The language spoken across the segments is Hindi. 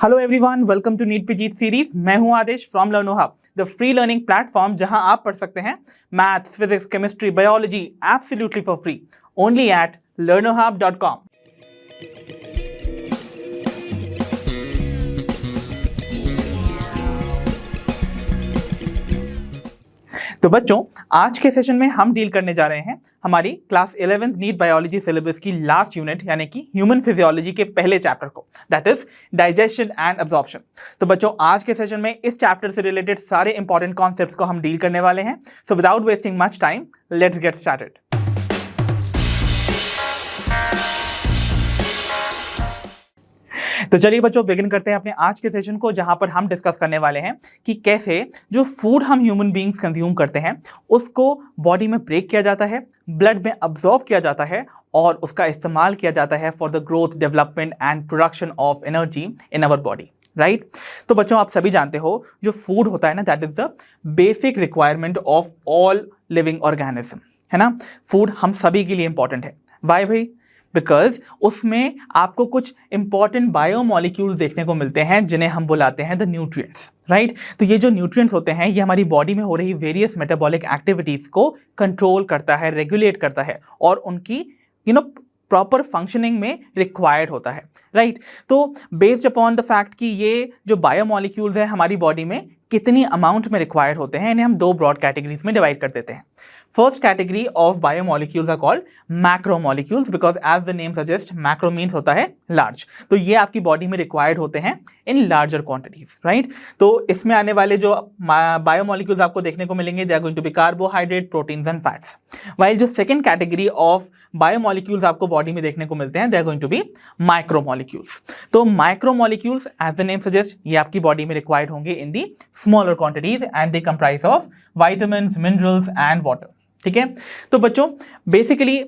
Hello everyone, welcome to NEET पे जीत सीरीज। मैं हूं Aadesh from Learnohub, the free learning platform जहां आप पढ़ सकते हैं maths, physics, chemistry, biology absolutely for free only at learnohub.com। तो बच्चों, आज के सेशन में हम डील करने जा रहे हैं हमारी class 11th NEET biology syllabus की लास्ट यूनिट यानी कि ह्यूमन फिजियोलॉजी के पहले चैप्टर को, that is digestion and absorption. तो बच्चों, आज के सेशन में इस चैप्टर से रिलेटेड सारे इंपॉर्टेंट कॉन्सेप्ट्स को हम डील करने वाले हैं। So without wasting much time, let's get started. तो चलिए बच्चों, बिगिन करते हैं अपने आज के सेशन को, जहां पर हम डिस्कस करने वाले हैं कि कैसे जो फूड हम ह्यूमन बीइंग्स कंज्यूम करते हैं उसको बॉडी में ब्रेक किया जाता है, ब्लड में अब्सॉर्ब किया जाता है और उसका इस्तेमाल किया जाता है for the growth, development and production of energy in our body, right. तो बच्चों, आप सभी जानते हो जो फूड होता है ना, that is the basic requirement of all living organism, है ना। फूड हम सभी के लिए इंपॉर्टेंट है। वाई भाई? बिकॉज उसमें आपको कुछ इंपॉर्टेंट बायोमॉलिक्यूल्स देखने को मिलते हैं जिन्हें हम बुलाते हैं द न्यूट्रिएंट्स, राइट। तो ये जो न्यूट्रिएंट्स होते हैं ये हमारी बॉडी में हो रही वेरियस मेटाबॉलिक एक्टिविटीज को कंट्रोल करता है, रेगुलेट करता है और उनकी प्रॉपर फंक्शनिंग में रिक्वायर्ड होता है, राइट। तो बेस्ड अपॉन द फैक्ट कि ये जो बायोमॉलिक्यूल्स हैं हमारी बॉडी में कितनी अमाउंट में रिक्वायर्ड होते हैं, इन्हें हम दो ब्रॉड कैटेगरीज में डिवाइड कर देते हैं। First category of biomolecules are called macromolecules because as the name suggests, macro means होता है large। तो ये आपकी बॉडी में रिक्वायर्ड होते हैं in larger quantities, right? तो इसमें आने वाले जो biomolecules आपको देखने को मिलेंगे, they are going to be carbohydrate, proteins and fats। While जो second category of biomolecules आपको बॉडी में देखने को मिलते हैं, they are going to be micromolecules। तो micromolecules as the name suggests, ये आपकी बॉडी में रिक्वायर्ड होंगे in the smaller quantities and they comprise of vitamins, minerals and water। ठीक है। तो बच्चों, बेसिकली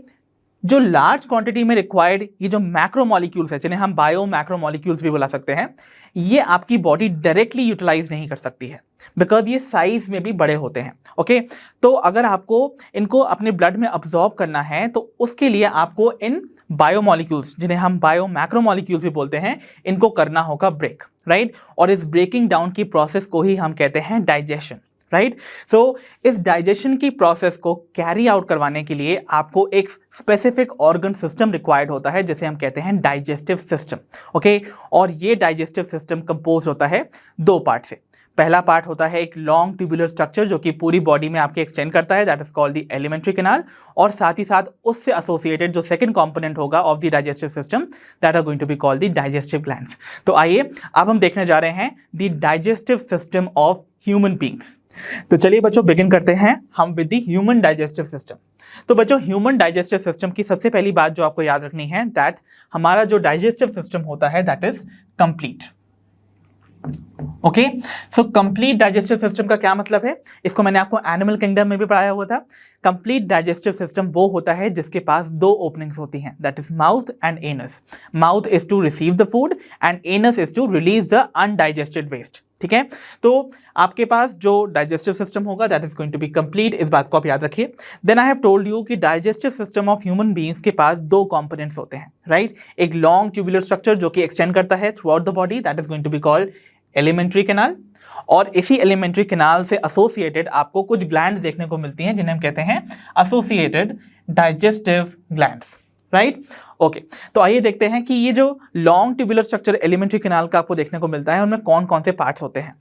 जो लार्ज क्वांटिटी में रिक्वायर्ड ये जो मैक्रोमोलिक्यूल्स है, जिन्हें हम बायो मैक्रोमोलिक्यूल्स भी बुला सकते हैं, ये आपकी बॉडी डायरेक्टली यूटिलाइज नहीं कर सकती है बिकॉज ये साइज में भी बड़े होते हैं। ओके, तो अगर आपको इनको अपने ब्लड में अब्सॉर्ब करना है तो उसके लिए आपको इन बायोमोलिक्यूल्स, जिन्हें हम बायो मैक्रोमोलिक्यूल्स भी बोलते हैं, इनको करना होगा ब्रेक, राइट। और इस ब्रेकिंग डाउन की प्रोसेस को ही हम कहते हैं डाइजेशन, राइट। सो इस डाइजेशन की प्रोसेस को कैरी आउट करवाने के लिए आपको एक स्पेसिफिक ऑर्गन सिस्टम रिक्वायर्ड होता है जिसे हम कहते हैं डाइजेस्टिव सिस्टम, ओके। और ये डाइजेस्टिव सिस्टम कंपोज होता है दो पार्ट से। पहला पार्ट होता है एक लॉन्ग ट्यूबुलर स्ट्रक्चर जो कि पूरी बॉडी में आपके एक्सटेंड करता है, that is called the alimentary canal. और साथ ही साथ उससे एसोसिएटेड जो सेकंड कंपोनेंट होगा of the digestive system, that are going to be called the digestive glands. तो आइए अब हम देखने जा रहे हैं the digestive system of human beings. तो चलिए बच्चों, बिगिन करते हैं हम with the human digestive system. तो बच्चों, ह्यूमन डाइजेस्टिव सिस्टम की सबसे पहली बात जो आपको याद रखनी है, दैट हमारा जो डाइजेस्टिव सिस्टम होता है that is complete. Okay, so complete digestive system का क्या मतलब है, इसको मैंने आपको एनिमल किंगडम में भी पढ़ाया हुआ था। कंप्लीट डाइजेस्टिव सिस्टम वो होता है जिसके पास दो ओपनिंग्स होती हैं, that is mouth and anus. Mouth is to receive the food and anus is to release the undigested waste. ठीक है, तो आपके पास जो डाइजेस्टिव सिस्टम होगा that is going to be complete, इस बात को आप याद रखिए। Then I have told you कि digestive system of human beings के पास दो कंपोनेंट्स होते हैं, राइट। एक लॉन्ग ट्यूबुलर स्ट्रक्चर जो कि एक्सटेंड करता है throughout the body, that is going to be called alimentary canal. और इसी एलिमेंट्री कैनाल से एसोसिएटेड आपको कुछ ग्लैंड्स देखने को मिलती हैं जिन्हें हम कहते हैं associated digestive glands, right. Okay, तो आइए देखते हैं कि ये जो long tubular structure alimentary canal का आपको देखने को मिलता है उनमें कौन कौन से पार्ट्स होते हैं।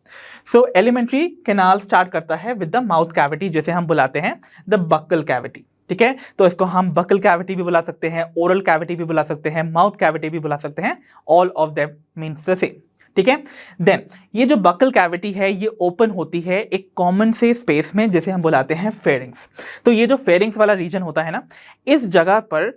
सो एलिमेंट्री कैनाल स्टार्ट करता है विद द माउथ कैविटी, जिसे हम बुलाते हैं द बक्कल कैविटी। ठीक है, तो इसको हम बक्कल कैविटी भी बुला सकते हैं, ओरल कैविटी भी बुला सकते हैं, माउथ कैविटी भी बुला सकते हैं, all of them means the same. ठीक है, देन ये जो बक्कल कैविटी है ये ओपन होती है एक कॉमन से स्पेस में जिसे हम बुलाते हैं फेरिंग्स। तो ये जो फेरिंग्स वाला रीजन होता है ना, इस जगह पर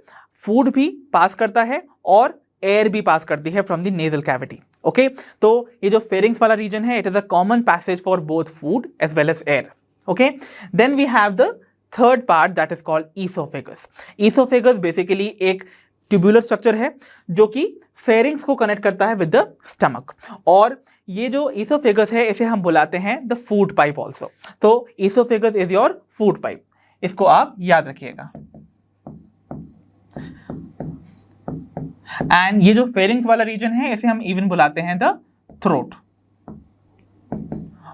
फूड भी पास करता है और एयर भी पास करती है from the nasal cavity. Okay, तो ये जो फेरिंग्स वाला रीजन है, it is a common passage for both food as well as air. Okay, then we have the third part that is called oesophagus. Oesophagus basically एक ट्यूबुलर स्ट्रक्चर है जो कि फेरिंग्स को कनेक्ट करता है विद द स्टमक। और ये जो ईसोफेगस है इसे हम बुलाते हैं द फूड पाइप ऑल्सो। तो oesophagus is your food pipe, इसको आप याद रखिएगा। एंड ये जो फेरिंग्स वाला रीजन है इसे हम इवन बुलाते हैं the throat.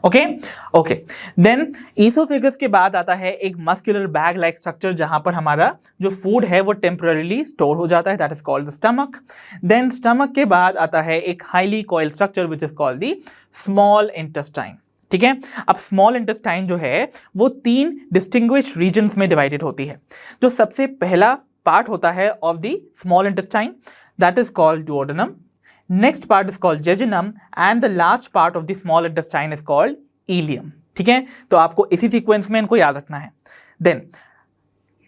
Okay then oesophagus के बाद आता है एक मस्कुलर बैग लाइक स्ट्रक्चर जहां पर हमारा जो फूड है वो टेम्पररीली स्टोर हो जाता है, that is called the stomach. Then stomach के बाद आता है एक highly coiled structure which is called the small intestine. ठीक है, अब स्मॉल इंटेस्टाइन जो है वो 3 डिस्टिंग्विश्ड रीजन्स में डिवाइडेड होती है। जो सबसे पहला पार्ट होता है of the small intestine that is called duodenum, next part is called jejunum and the last part of the small intestine is called ileum. ठीक है, तो आपको इसी सीक्वेंस में इनको याद रखना है। देन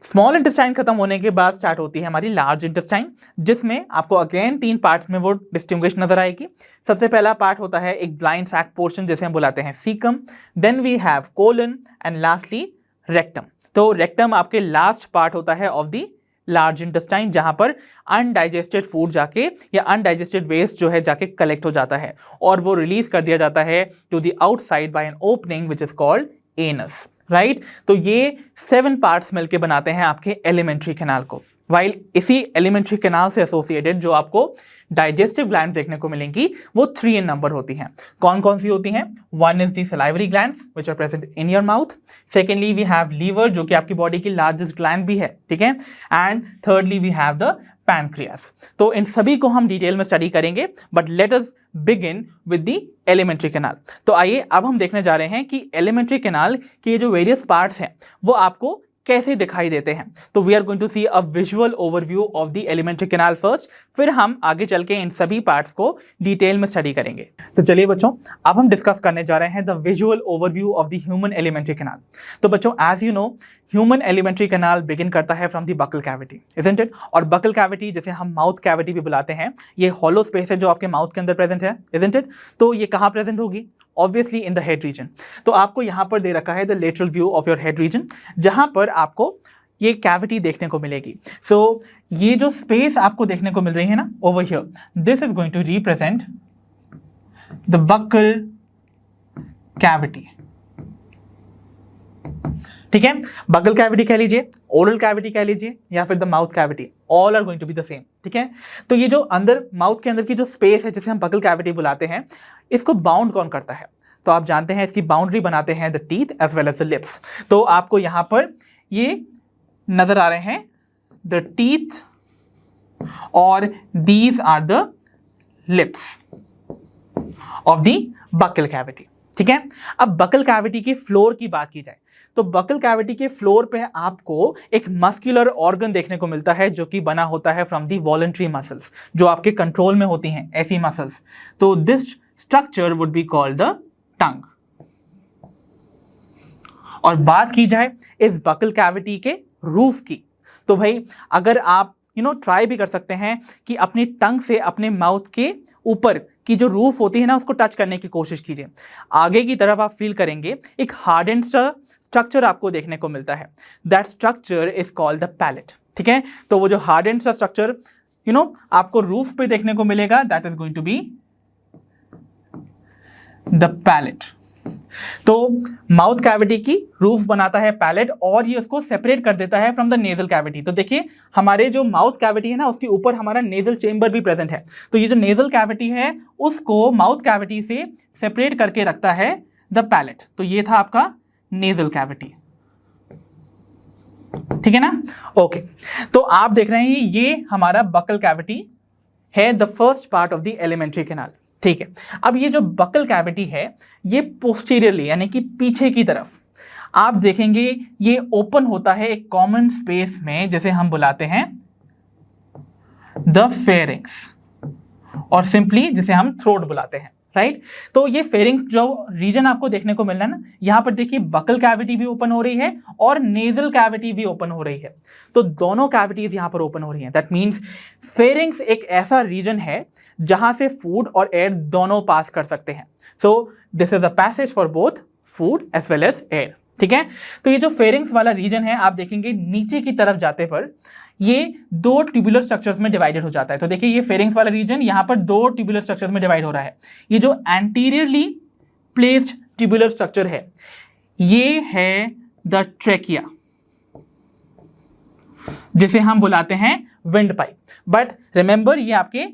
स्मॉल इंटेस्टाइन खत्म होने के बाद स्टार्ट होती है हमारी लार्ज इंटेस्टाइन, जिसमें आपको अगेन 3 पार्ट्स में वो डिस्टिंग्विश नजर आएगी। सबसे पहला पार्ट होता है एक ब्लाइंड सैक पोर्शन जिसे हम बुलाते हैं caecum, then we have colon and lastly rectum. तो रेक्टम आपके लास्ट पार्ट होता है ऑफ द लार्ज इंटेस्टाइन जहां पर अनडाइजेस्टेड फूड जाके या अनडाइजेस्टेड वेस्ट जो है जाके कलेक्ट हो जाता है और वो रिलीज कर दिया जाता है to the outside by an opening which is called anus, right. तो ये 7 पार्ट्स मिलके बनाते हैं आपके एलिमेंट्री कैनाल को। वाइल इसी एलिमेंट्री कैनाल से एसोसिएटेड जो आपको डाइजेस्टिव ग्लैंड देखने को मिलेंगी वो 3 इन नंबर होती हैं। कौन कौन सी होती हैं? 1 is the salivary glands which are present in your mouth, secondly we have liver जो कि आपकी बॉडी की लार्जेस्ट ग्लैंड भी है, ठीक है, and thirdly we have the pancreas. तो इन सभी को हम डिटेल में स्टडी करेंगे, but let us begin with the alimentary canal. तो आइए अब हम देखने जा रहे हैं कि एलिमेंट्री कैनाल के जो वेरियस पार्ट्स हैं वो आपको कैसे दिखाई देते हैं। तो we are going to see a visual overview of the alimentary canal first, फिर हम आगे चल के इन सभी पार्ट्स को डिटेल में स्टडी करेंगे। तो चलिए बच्चों, अब हम डिस्कस करने जा रहे हैं the visual overview of the human alimentary canal. तो बच्चों, as you know, human alimentary canal begin करता है from the buccal cavity, isn't it? और बकल कैविटी जिसे हम माउथ कैविटी भी बुलाते हैं, ये हॉलो स्पेस है जो आपके माउथ के अंदर प्रेजेंट है, इजंट इट? तो ये कहाँ प्रेजेंट होगी? Obviously in the head region. तो आपको यहाँ पर दे रखा है the lateral view of your head region, जहाँ पर आपको ये कैविटी देखने को मिलेगी। सो ये जो स्पेस आपको देखने को मिल रही है ना over here, this is going to represent the buccal cavity. ठीक है, बकल कैविटी कह लीजिए, ओरल कैविटी कह लीजिए, या फिर the mouth cavity, all are going to be the same. ठीक है, तो ये जो अंदर माउथ के अंदर की जो स्पेस है जिसे हम बकल कैविटी बुलाते हैं, इसको बाउंड कौन करता है? तो आप जानते हैं इसकी बाउंड्री बनाते हैं the teeth as well as the lips. तो आपको यहां पर ये नजर आ रहे हैं द टीथ और these are the lips of the buccal cavity. ठीक है, अब बकल कैविटी के फ्लोर की बात की जाए तो बकल कैविटी के फ्लोर पे आपको एक मस्कुलर ऑर्गन देखने को मिलता है जो कि बना होता है फ्रॉम दी वॉलंटरी मसल्स, जो आपके कंट्रोल में होती हैं, ऐसी मसल्स। तो this structure would be called the tongue. और बात की जाए इस बकल कैविटी के रूफ की, तो भाई अगर आप ट्राई भी कर सकते हैं कि अपनी टंग से अपने माउथ के ऊपर की जो रूफ होती है ना उसको टच करने की कोशिश कीजिए। आगे की तरफ आप फील करेंगे एक हार्डेंड स्ट्रक्चर आपको देखने को मिलता है, that structure is called the palate. ठीक है, तो वो जो हार्डेंड सा स्ट्रक्चर आपको रूफ पे देखने को मिलेगा, that is going to be the palate. तो माउथ कैविटी की रूफ बनाता है पैलेट और ये उसको सेपरेट कर देता है फ्रॉम द नेजल कैविटी। तो देखिए हमारे जो माउथ कैविटी है ना उसके ऊपर हमारा नेजल चेंबर भी प्रेजेंट है, तो ये जो नेजल कैविटी है उसको माउथ कैविटी से सेपरेट करके रखता है द पैलेट। तो ये था आपका नेजल कैविटी। ठीक है ना? ओके, तो आप देख रहे हैं ये हमारा बकल कैविटी है, the first part of the alimentary canal. ठीक है, अब ये जो बकल कैविटी है ये पोस्टीरियरली यानी कि पीछे की तरफ आप देखेंगे ये ओपन होता है एक कॉमन स्पेस में जिसे हम बुलाते हैं द फेरिंक्स, और सिंपली जिसे हम थ्रोट बुलाते हैं, राइट। तो ये फेरिंक्स जो रीजन आपको देखने को मिल रहा है ना, यहां पर देखिए बकल कैविटी भी ओपन हो रही है और नेजल कैविटी भी ओपन हो रही है। तो दोनों कैविटीज यहां पर ओपन हो रही हैं। दैट मींस फेरिंक्स एक ऐसा रीजन है जहां से फूड और एयर दोनों पास कर सकते हैं। So this is a passage for both food as well as air. ठीक है, तो ये जो फेरिंक्स वाला रीजन है आप देखेंगे नीचे की तरफ जाते पर ये 2 ट्यूबुलर स्ट्रक्चर्स में डिवाइडेड हो जाता है। तो देखिए ये फेरिंक्स वाला रीजन यहां पर 2 ट्यूबुलर स्ट्रक्चर में डिवाइड हो रहा है। ये जो एंटीरियरली प्लेस्ड ट्यूबुलर स्ट्रक्चर है ये है द ट्रेकिया, जिसे हम बुलाते हैं विंड पाइप। बट रिमेंबर ये आपके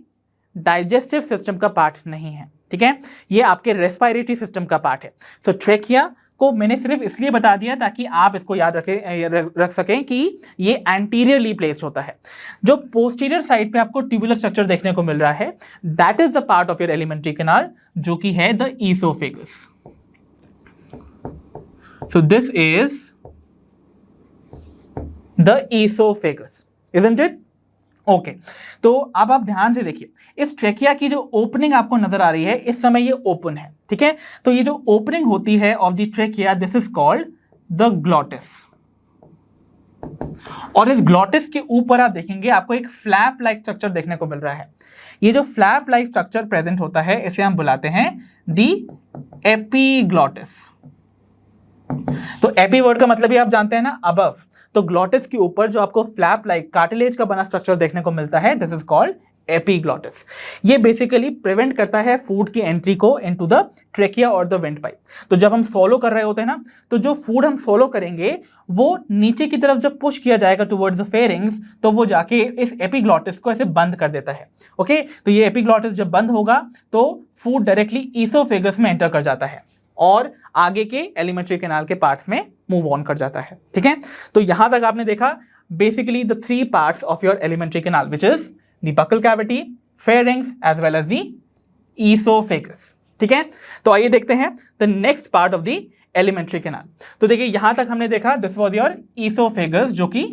डाइजेस्टिव सिस्टम का पार्ट नहीं है। ठीक है, ये आपके रेस्पिरेटरी सिस्टम का पार्ट है। सो ट्रेकिया को मैंने सिर्फ इसलिए बता दिया ताकि आप इसको याद रख सकें कि ये एंटीरियरली प्लेस्ड होता है। जो पोस्टीरियर साइड पे आपको ट्यूबुलर स्ट्रक्चर देखने को मिल रहा है, that is the part of your alimentary canal, जो कि है the oesophagus. So this is the oesophagus, isn't it? Okay, तो अब आप ध्यान से देखिए, इस ट्रेकिया की जो ओपनिंग आपको नजर आ रही है, इस समय ये ओपन है, ठीक है। तो ये जो ओपनिंग होती है of the trachea, this is called the glottis. और इस ग्लॉटिस के ऊपर आप देखेंगे आपको एक फ्लैप लाइक स्ट्रक्चर देखने को मिल रहा है। ये जो फ्लैप लाइक स्ट्रक्चर प्रेजेंट होता है, इसे हम बुलाते हैं द एपीग्लॉटिस। तो एपी वर्ड का मतलब ही आप जानते हैं ना, अबव। तो ग्लॉटिस के ऊपर जो आपको फ्लैप लाइक कार्टिलेज का बना स्ट्रक्चर देखने को मिलता है, दिस इज कॉल्ड एपीग्लॉटिस। ये बेसिकली प्रिवेंट करता है फूड की एंट्री को इनटू द ट्रेकिया और द वेंट पाइप। तो जब हम सोलो कर रहे होते हैं ना, तो जो फूड हम सोलो करेंगे वो नीचे की तरफ जब पुश किया जाएगा टुवर्ड्स द फेरिंग्स, तो वो जाके इस एपीग्लॉटिस को ऐसे बंद कर देता है। ओके, तो ये एपीग्लॉटिस जब बंद होगा तो फूड डायरेक्टली ईसोफेगस में एंटर कर जाता है और आगे के एलिमेंट्री कैनाल के पार्ट्स में मूव ऑन कर जाता है, ठीक है। तो यहां तक आपने देखा basically the three parts of your alimentary canal, which is the buccal cavity, pharynx as well as the oesophagus, ठीक है। तो आइए देखते हैं the next part of the alimentary canal. तो देखिए यहां तक हमने देखा दिस वाज योर ईसोफेगस जो कि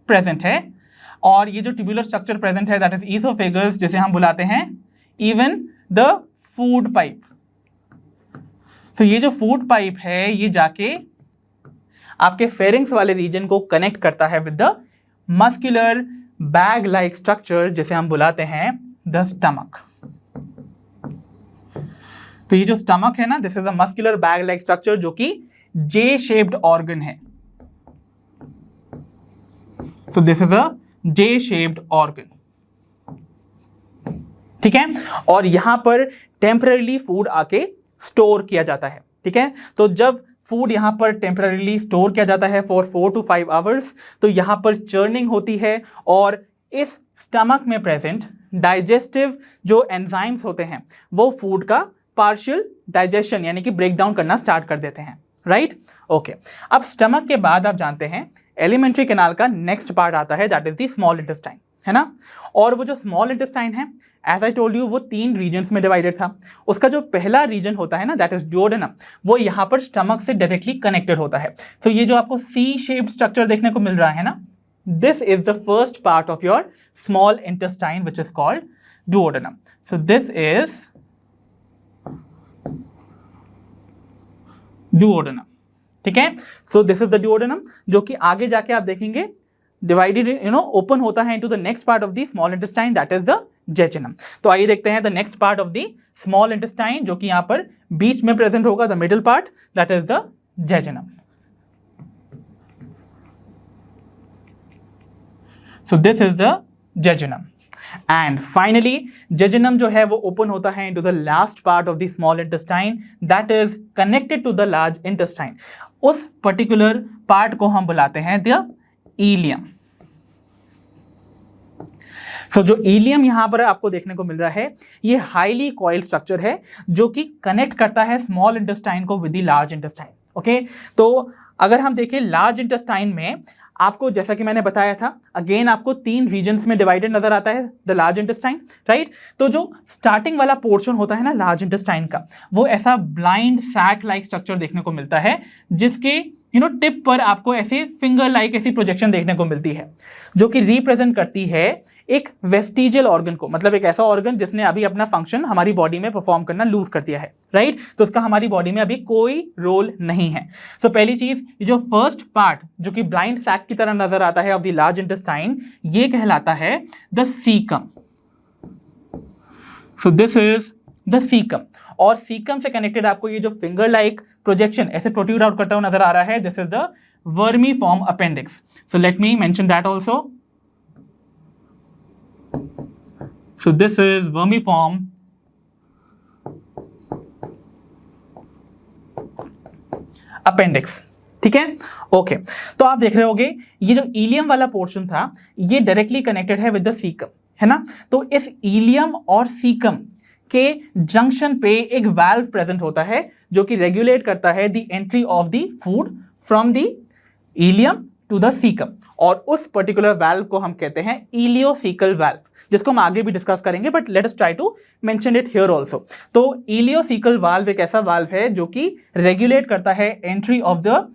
प्रेजेंट है, और ये जो ट्यूबुलर स्ट्रक्चर प्रेजेंट है दैट इज ईसोफेगस, जिसे हम बुलाते हैं इवन द फूड पाइप। तो ये जो फूड पाइप है ये जाके आपके फेरिंग्स वाले रीजन को कनेक्ट करता है with the muscular bag like structure, जिसे हम बुलाते हैं द स्टमक। तो ये जो स्टमक है ना, this is a muscular bag like structure जो कि जे शेप्ड ऑर्गन है। So this is a J shaped organ, ठीक है। और यहां पर टेम्पररीली फूड आके स्टोर किया जाता है, ठीक है। तो जब फूड यहां पर टेम्पररीली स्टोर किया जाता है फॉर 4 to 5 आवर्स, तो यहां पर चर्निंग होती है और इस स्टमक में प्रेजेंट डाइजेस्टिव जो एंजाइम्स होते हैं वो फूड का पार्शियल डाइजेशन यानी कि ब्रेक डाउन करना स्टार्ट कर देते हैं, राइट। ओके, अब स्टमक के बाद आप जानते हैं एलिमेंट्री कैनाल का नेक्स्ट पार्ट आता है, that is the small intestine, है ना। और वो जो स्मॉल इंटेस्टाइन है, एज आई टोल्ड यू, वो 3 रीजन्स में डिवाइडेड था। उसका जो पहला रीजन होता है ना, दैट इज ड्यूओडेनम, वो यहाँ पर स्टमक से डायरेक्टली कनेक्टेड होता है। तो ये जो आपको सी शेप्ड स्ट्रक्चर देखने को मिल रहा है ना, this is the first part of your small intestine which is called duodenum. So this is duodenum, ठीक है। So this is the duodenum जो कि आगे जाके आप देखेंगे डिवाइडेड ओपन होता है into the next part of the small intestine, that is the jejunum. तो आइए देखते हैं the next part of the small intestine जो कि यहां पर बीच में प्रेजेंट होगा, the middle part, that is the jejunum. So this is the jejunum. And finally jejunum जो है वो ओपन होता है into the last part of the small intestine, that is connected to the large intestine. उस पर्टिकुलर पार्ट को हम बुलाते हैं द इलियम। सो जो इलियम यहां पर आपको देखने को मिल रहा है, ये हाईली कॉइल्ड स्ट्रक्चर है जो कि कनेक्ट करता है स्मॉल इंटेस्टाइन को with the large intestine. Okay, तो अगर हम देखें लार्ज इंटेस्टाइन में आपको, जैसा कि मैंने बताया था, अगेन आपको 3 रीजन्स में डिवाइडेड नजर आता है द लार्ज इंटेस्टाइन, राइट। तो जो स्टार्टिंग वाला पोर्शन होता है ना लार्ज इंटेस्टाइन का, वो ऐसा ब्लाइंड सैक लाइक स्ट्रक्चर देखने को मिलता है, जिसके टिप पर आपको ऐसे फिंगर लाइक ऐसी प्रोजेक्शन देखने को मिलती है, जो कि रिप्रेजेंट करती है एक वेस्टिजियल ऑर्गन को, मतलब एक ऐसा ऑर्गन जिसने अभी अपना फंक्शन हमारी बॉडी में परफॉर्म करना लूज कर दिया है, राइट। तो उसका हमारी बॉडी में अभी कोई रोल नहीं है। सो पहली चीज, ये जो फर्स्ट पार्ट जो कि ब्लाइंड सैक की तरह नजर आता है ऑफ द लार्ज इंटेस्टाइन, ये कहलाता है the caecum. So this is the caecum, और सीकम से कनेक्टेड आपको ये जो फिंगर लाइक प्रोजेक्शन ऐसे प्रोट्रूड आउट करता हुआ नजर आ रहा है, this is the vermiform appendix. So let me mention that also. So this is vermiform appendix, ठीक है। ओके, तो आप देख रहे होंगे ये जो इलियम वाला पोर्शन था ये डायरेक्टली कनेक्टेड है विद द सीकम, है ना। तो इस इलियम और सीकम के जंक्शन पे एक वाल्व प्रेजेंट होता है जो कि रेगुलेट करता है the entry of the food from the ileum to the caecum, और उस पर्टिकुलर वाल्व को हम कहते हैं इलियोसीकल वाल्व, जिसको हम आगे भी डिस्कस करेंगे, but let us try to mention it here also. तो इलियोसीकल वाल्व एक ऐसा वाल्व है जो कि रेगुलेट करता है entry of the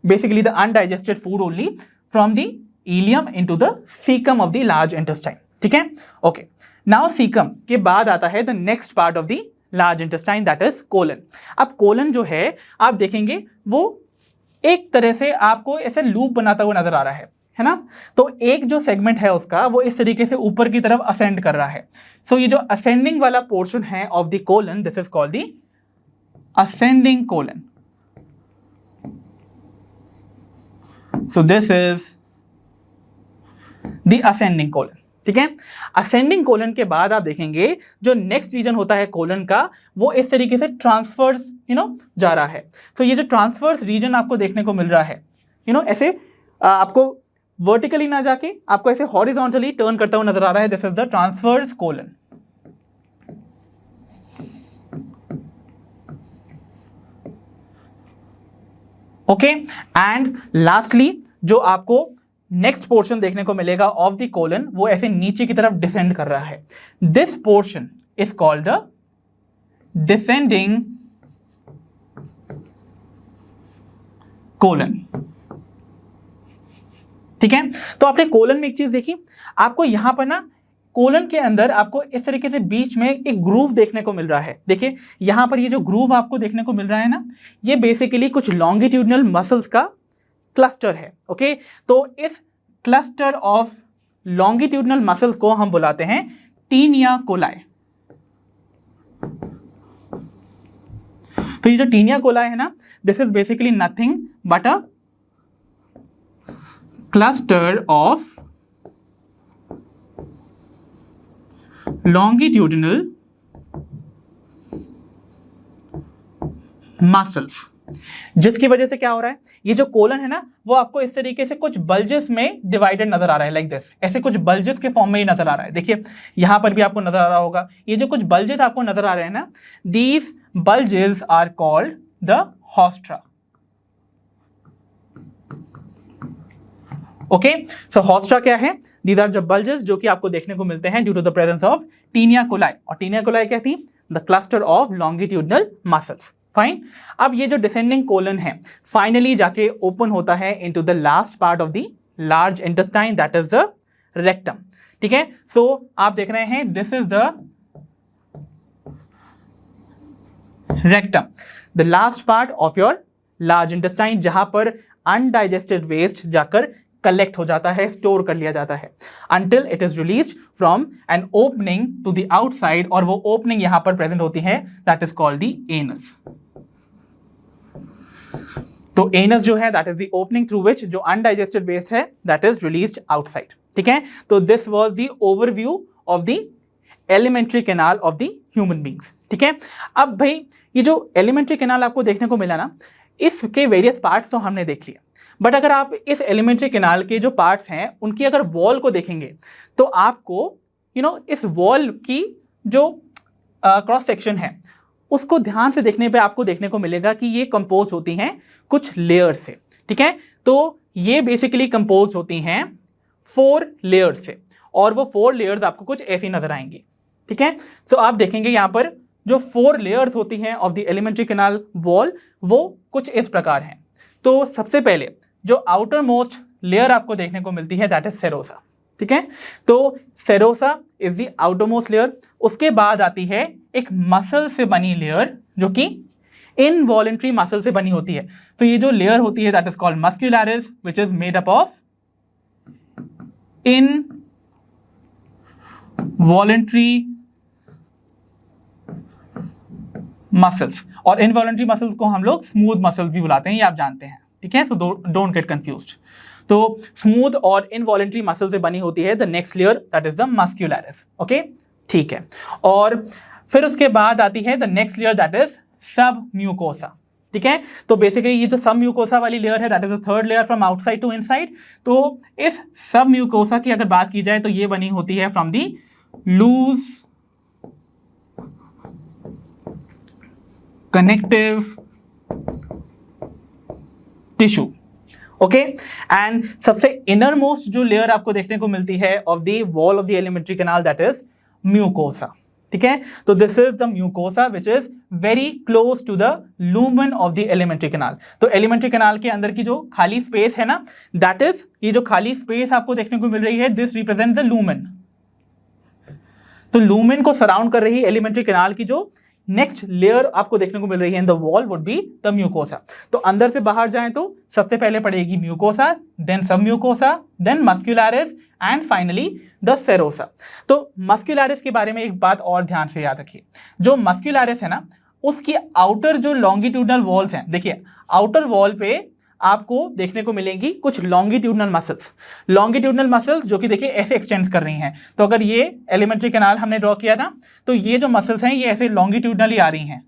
basically the undigested food only from the ileum into the caecum of the large intestine. ठीक है, ओके। नाउ सीकम के बाद आता है the next part of the large intestine, that is colon. अब कोलन जो है आप देखेंगे वो एक तरह से आपको ऐसे लूप बनाता हुआ नजर आ रहा है ना। तो एक जो सेगमेंट है उसका वो इस तरीके से ऊपर की तरफ असेंड कर रहा है। सो ये जो असेंडिंग वाला पोर्शन है of the colon, this is called the ascending colon. So this is the ascending colon. ठीक है, असेंडिंग कोलन के बाद आप देखेंगे जो नेक्स्ट रीजन होता है कोलन का वो इस तरीके से ट्रांसफर्स जा रहा है। तो ये जो ट्रांसफर्स रीजन आपको देखने को मिल रहा है ऐसे आपको वर्टिकली ना जाके आपको ऐसे हॉरिजॉन्टली टर्न करता हुआ नजर आ रहा है, this is the transverse colon. Okay, and lastly जो आपको नेक्स्ट पोर्शन देखने को मिलेगा ऑफ द कोलन वो ऐसे नीचे की तरफ डिसेंड कर रहा है। This portion is called the descending colon. ठीक है, तो आपने कोलन में एक चीज देखी, आपको यहां पर ना कोलन के अंदर आपको इस तरीके से बीच में एक ग्रूव देखने को मिल रहा है। देखिए यहां पर ये जो ग्रूव आपको देखने को मिल रहा है ना, ये बेसिकली कुछ लॉन्गिट्यूडनल मसल्स का क्लस्टर है। ओके, तो इस क्लस्टर ऑफ लॉन्गिट्यूडनल मसल्स को हम बुलाते हैं टीनिया कोलाई। तो ये जो टीनिया कोलाई है ना, this is basically nothing but a cluster of longitudinal muscles, जिसकी वजह से क्या हो रहा है, ये जो कोलन है ना वो आपको इस तरीके से कुछ बल्जेस में डिवाइडेड नजर आ रहा है, लाइक दिस, ऐसे कुछ बल्जेस के फॉर्म में ही नजर आ रहा है। देखिए यहां पर भी आपको नजर आ रहा होगा, ये जो कुछ बल्जेस आपको नजर आ रहे हैं ना, these bulges are called the haustra. Okay, so haustra क्या है, दीज आर द बल्जेस जो कि आपको देखने को मिलते हैं due to the presence of taenia coli, और टीनिया कोलाई क्या थी, the cluster of longitudinal muscles. Fine, अब ये जो डिसेंडिंग कोलन है फाइनली जाके ओपन होता है into the last part of the large intestine, that is the rectum. ठीक है, सो आप देख रहे हैं this is the rectum, the last part of your large intestine, जहां पर अनडाइजेस्टेड वेस्ट जाकर कलेक्ट हो जाता है, स्टोर कर लिया जाता है, until it is released from an opening to the outside, और वो ओपनिंग यहां पर प्रेजेंट होती है, that is called the anus। तो एनस जो है that is the opening through which जो अनडाइजेस्टेड वेस्ट है दैट इज रिलीज्ड आउटसाइड। ठीक है, तो this was the overview of the alimentary canal of the human beings. ठीक है, अब भाई ये जो एलिमेंट्री कैनाल आपको देखने को मिला ना, इसके वेरियस पार्ट्स तो हमने देख लिए, बट अगर आप इस एलिमेंट्री कैनाल के जो पार्ट्स हैं उनकी अगर वॉल को देखेंगे तो आपको इस वॉल की जो क्रॉस सेक्शन है उसको ध्यान से देखने पे आपको देखने को मिलेगा कि ये कंपोज होती हैं कुछ लेयर से। ठीक है, तो ये बेसिकली कंपोज होती हैं 4 लेयर्स से, और वो 4 लेयर्स आपको कुछ ऐसी नजर आएंगी। ठीक है, सो आप देखेंगे यहाँ पर जो 4 लेयर्स होती हैं of the alimentary canal wall वो कुछ इस प्रकार हैं। तो सबसे पहले जो आउटर मोस्ट लेयर आपको देखने को मिलती है दैट इज सेरोसा। ठीक है, तो serosa is the outer most layer. उसके बाद आती है एक मसल से बनी लेयर जो कि इनवॉलेंट्री मसल से बनी होती है। तो ये जो लेयर होती है that is called muscularis which is made up of involuntary muscles, और इनवॉलेंट्री मसल्स को हम लोग स्मूथ मसल्स भी बुलाते हैं, ये आप जानते हैं। ठीक है, सो डोंट गेट कंफ्यूज्ड। तो स्मूथ और इनवॉलेंट्री मसल से बनी होती है the next layer that is the muscularis. Okay, ठीक है, और फिर उसके बाद आती है the next layer that is सब म्यूकोसा। ठीक है, तो बेसिकली ये जो सब म्यूकोसा वाली लेयर है that is the third layer from outside to inside. तो इस सब म्यूकोसा की अगर बात की जाए तो ये बनी होती है from the loose connective tissue. Okay, and सबसे इनर मोस्ट जो लेयर आपको देखने को मिलती है of the wall of the alimentary canal, that is mucosa. ठीक है, तो this is the mucosa which is very close to the lumen of the alimentary canal. तो एलिमेंट्री कैनाल के अंदर की जो खाली स्पेस है ना, दैट इज, ये जो खाली स्पेस आपको देखने को मिल रही है, दिस रिप्रेजेंट्स द लूमेन। तो लूमेन को सराउंड कर रही एलिमेंट्री कैनाल की जो नेक्स्ट लेयर आपको देखने को मिल रही है in the wall would be the mucosa. तो अंदर से बाहर जाएं तो सबसे पहले पड़ेगी mucosa, then submucosa, then muscularis and finally the serosa. तो मस्क्यूलरिस के बारे में एक बात और ध्यान से याद रखिए, जो मस्क्यूलरिस है ना, उसकी आउटर जो लॉन्गिट्यूडनल वॉल्स हैं, देखिए आउटर वॉल पे आपको देखने को मिलेंगी कुछ लॉन्गिट्यूडनल मसल्स, लॉन्गिट्यूडनल मसल्स जो कि देखिए ऐसे एक्सटेंड कर रही हैं। तो अगर ये एलिमेंट्री कैनाल हमने ड्रॉ किया ना, तो ये जो मसल्स हैं ये ऐसे लॉन्गिट्यूडनली आ रही हैं,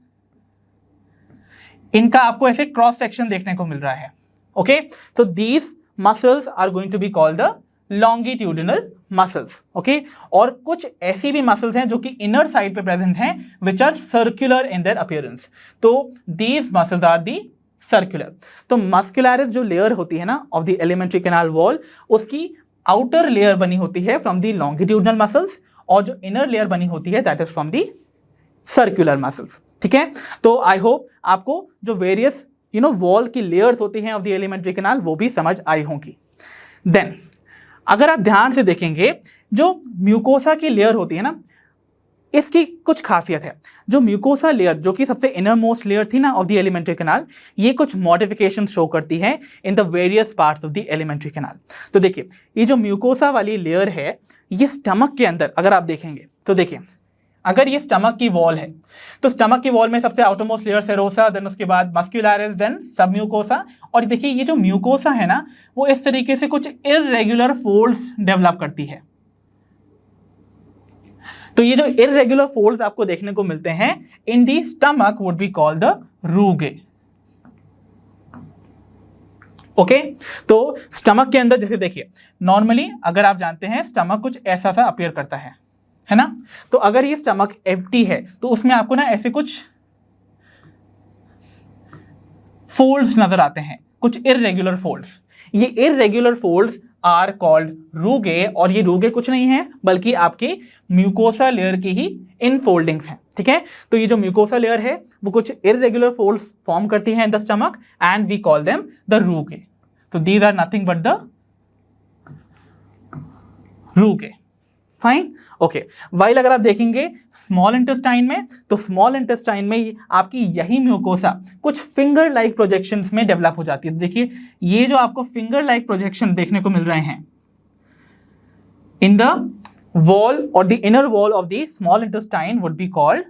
इनका आपको ऐसे क्रॉस सेक्शन देखने को मिल रहा है। ओके, तो these muscles are going to be called the longitudinal muscles. Okay, और कुछ ऐसी भी मसल्स हैं जो कि इनर साइड पे प्रेजेंट हैं which are circular in their appearance. तो these muscles are the circular. तो मस्कुलरिस जो लेयर होती है ना of the alimentary canal wall, उसकी आउटर लेयर बनी होती है फ्रॉम द लॉन्गिट्यूडनल मसल्स, और जो इनर लेयर बनी होती है that is from the circular muscles. ठीक है, तो आई होप आपको जो वेरियस वॉल की लेयर्स होती हैं ऑफ द एलिमेंट्री कैनाल वो भी समझ आई होंगी। देन अगर आप ध्यान से देखेंगे, जो म्यूकोसा की लेयर होती है ना, इसकी कुछ खासियत है। जो म्यूकोसा लेयर जो कि सबसे इनर मोस्ट लेयर थी ना ऑफ द एलिमेंट्री कैनाल, ये कुछ मॉडिफिकेशन शो करती है in the various parts of the alimentary canal. तो देखिए ये जो म्यूकोसा वाली लेयर है, ये स्टमक के अंदर अगर आप देखेंगे तो देखिए, अगर ये स्टमक की वॉल है तो स्टमक की वॉल में सबसे आउटरमोस्ट लेयर सेरोसा, देन उसके बाद मस्क्यूलरिस, देन सब म्यूकोसा। और देखिए ये जो म्यूकोसा है ना, वो इस तरीके से कुछ इररेगुलर फोल्ड्स डेवलप करती है। तो ये जो इररेगुलर फोल्ड्स आपको देखने को मिलते हैं in the stomach would be called the rugae. Okay, तो स्टमक के अंदर जैसे देखिए, नॉर्मली अगर आप जानते हैं स्टमक कुछ ऐसा सा अपीयर करता है ना। तो अगर ये स्टमक एम्प्टी है तो उसमें आपको ना ऐसे कुछ फोल्ड्स नजर आते हैं, कुछ इररेगुलर फोल्ड्स। ये irregular folds are called rugae, और ये रूगे कुछ नहीं है बल्कि आपके म्यूकोसा लेयर की ही इनफोल्डिंग्स हैं। ठीक है, तो ये जो म्यूकोसा लेयर है वो कुछ इररेगुलर फोल्ड्स फॉर्म करती हैं in the stomach and we call them the rugae. तो these are nothing but the rugae. Fine, okay. While अगर आप देखेंगे स्मॉल इंटेस्टाइन में, तो स्मॉल इंटेस्टाइन में आपकी यही म्यूकोसा कुछ फिंगर लाइक प्रोजेक्शंस में डेवलप हो जाती है। देखिए ये जो आपको फिंगर लाइक प्रोजेक्शन देखने को मिल रहे हैं इन द वॉल और the inner wall of the small intestine would be called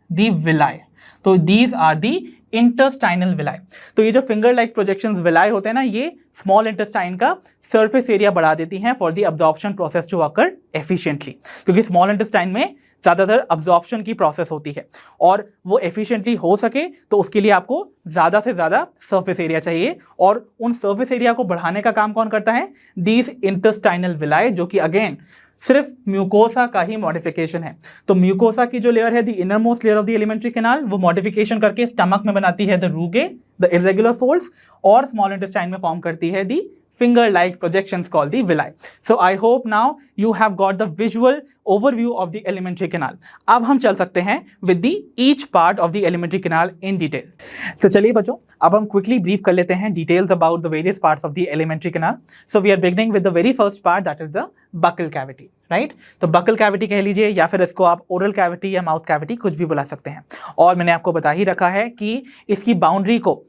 the villi. तो these are the intestinal villi. तो ये जो फिंगर लाइक प्रोजेक्शंस विलाई होते हैं ना, ये स्मॉल इंटेस्टाइन का सरफेस एरिया बढ़ा देती हैं for the absorption process to occur efficiently, क्योंकि स्मॉल इंटेस्टाइन में ज़्यादातर अब्जॉर्प्शन की प्रोसेस होती है और वो एफिशिएंटली हो सके तो उसके लिए आपको ज़्यादा से ज़्यादा सरफेस एरिया चाहिए, और उन सरफेस एरिया को बढ़ाने का काम कौन करता है? दीज इंटेस्टाइनल विलाई, जो कि अगेन सिर्फ म्यूकोसा का ही मॉडिफिकेशन है। तो म्यूकोसा की जो लेयर है the inner most layer of the alimentary canal, वो मॉडिफिकेशन करके स्टमक में बनाती है द रूगे, द इरेगुलर फोल्ड्स, और स्मॉल इंटेस्टाइन में फॉर्म करती है the finger like projections called the villi. So I hope now you have got the visual overview of the alimentary canal. अब हम चल सकते हैं with the each part of the alimentary canal in detail. तो चलिए बच्चों, अब हम quickly brief कर लेते हैं details about the various parts of the alimentary canal. So we are beginning with the very first part, that is the buccal cavity, right? तो buccal cavity कह लीजिए या फिर इसको आप oral cavity या mouth cavity कुछ भी बुला सकते हैं। और मैंने आपको बता ही रखा है कि इसकी बाउंड्री को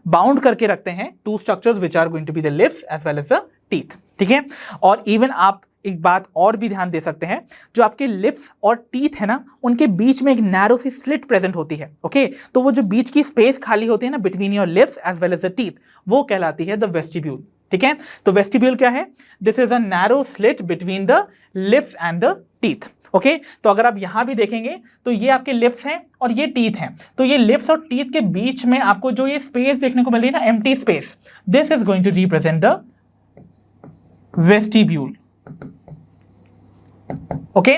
बाउंड करके रखते हैं two structures which are going to be the lips as well as the teeth. ठीक है, और इवन आप एक बात और भी ध्यान दे सकते हैं, जो आपके लिप्स और टीथ है ना, उनके बीच में एक नैरो सी स्लिट प्रेजेंट होती है। ओके, तो वो जो बीच की स्पेस खाली होती है ना between your lips as well as the teeth, वो कहलाती है द वेस्टिब्यूल। ठीक है, तो वेस्टिब्यूल क्या है? This is a narrow slit between the lips and the teeth. Okay, तो अगर आप यहां भी देखेंगे तो ये आपके लिप्स हैं और ये टीथ हैं, तो ये लिप्स और टीथ के बीच में आपको जो ये स्पेस देखने को मिल रही है ना, empty space, this is going to represent the vestibule. Okay,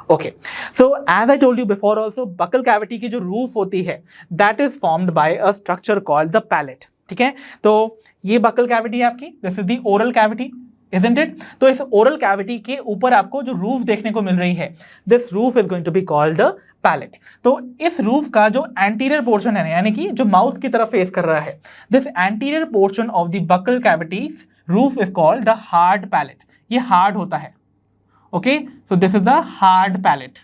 okay, so as I told you before also, buccal cavity की जो रूफ होती है that is formed by a structure called the palate. ठीक है, तो ये बकल कैविटी है आपकी, this is the oral cavity, isn't it? तो इस ओरल कैविटी के ऊपर आपको जो रूफ देखने को मिल रही है, this roof is going to be called the palate. तो इस रूफ का जो एंटीरियर पोर्शन है, यानी कि जो माउथ की तरफ फेस कर रहा है, this anterior portion of the buckle cavities roof is called the hard palate. ये हार्ड होता है, okay, so this is the hard palate.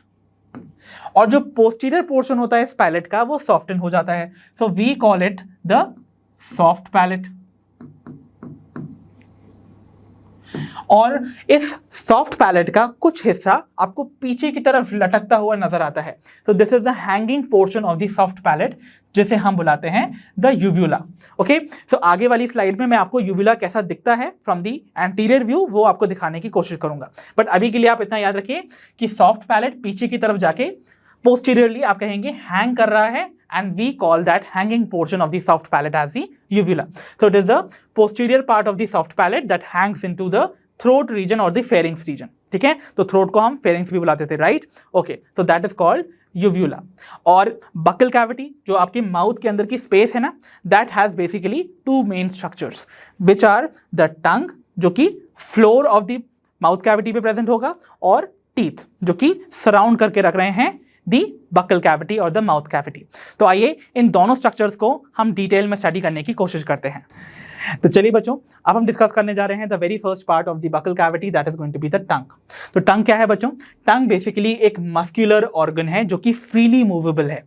और जो पोस्टीरियर पोर्शन होता है इस पैलेट का, वो सॉफ्टन हो जाता है, so we call it the soft palate. और इस सॉफ्ट पैलेट का कुछ हिस्सा आपको पीछे की तरफ लटकता हुआ नजर आता है, तो this is the hanging portion of the soft palette, जिसे हम बुलाते हैं द यूव्यूला। ओके, सो आगे वाली स्लाइड में मैं आपको यूव्यूला कैसा दिखता है फ्रॉम द एंटीरियर व्यू वो आपको दिखाने की कोशिश करूंगा, बट अभी के लिए आप इतना याद रखिए कि सॉफ्ट पैलेट पीछे की तरफ जाके पोस्टीरियरली आप कहेंगे हैंग कर रहा है, and we call that hanging portion of the soft palate as the uvula. So it is the posterior part of the soft palate that hangs into the throat region or the pharynx region. ठीक है, तो throat को हम pharynx भी बुलाते थे, right? Okay, so that is called uvula. और buccal cavity जो आपके माउथ के अंदर की स्पेस है ना, that has basically two main structures which are the tongue जो कि floor of the mouth cavity पे present होगा, और teeth जो कि surround करके रख रहे हैं दी बकल कैविटी और द माउथ कैविटी। तो आइए इन दोनों स्ट्रक्चर्स को हम डिटेल में स्टडी करने की कोशिश करते हैं। तो चलिए बच्चों, अब हम डिस्कस करने जा रहे हैं the very first part of the buccal cavity, that is going to be the tongue. तो टंग क्या है बच्चों? टंग बेसिकली एक मस्कुलर ऑर्गन है जो कि फ्रीली मूवेबल है।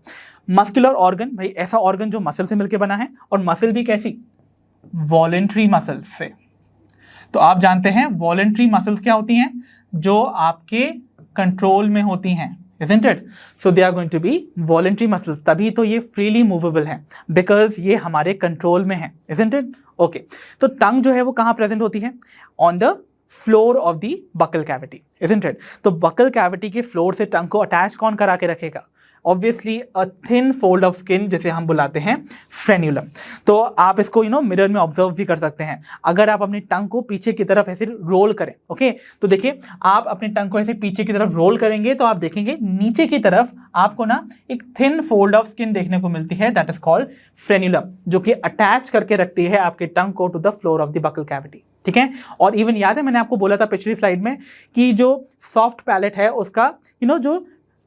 मस्कुलर ऑर्गन भाई ऐसा ऑर्गन जो मसल से मिलकर बना है, और मसल भी कैसी? वॉलेंट्री मसल्स से। तो आप जानते हैं वॉलेंट्री मसल्स क्या होती हैं? जो आपके कंट्रोल में होती हैं, isn't it? So they are going to be voluntary muscles, तभी तो ये freely movable है, because ये हमारे कंट्रोल में है, isn't it? Okay, तो टंग जो है वो कहाँ प्रेजेंट होती है? On the floor of the buccal cavity, isn't it? तो buccal cavity के फ्लोर से टंग को अटैच कौन करा के रखेगा? Obviously a thin fold of skin, जिसे हम बुलाते हैं फ्रेन्यूलम। तो आप इसको मिरर में ऑब्जर्व भी कर सकते हैं। अगर आप अपनी टंग को पीछे की तरफ ऐसे रोल करें, ओके, तो देखिए आप अपनी टंग को ऐसे पीछे की तरफ रोल करेंगे तो आप देखेंगे नीचे की तरफ आपको ना एक थिन फोल्ड ऑफ स्किन देखने को मिलती है, दैट इज कॉल्ड फ्रेन्यूलम, जो कि अटैच करके रखती है आपके टंग को to the floor of the buccal cavity. ठीक है, और इवन याद है मैंने आपको बोला था पिछली स्लाइड में कि जो सॉफ्ट पैलेट है उसका जो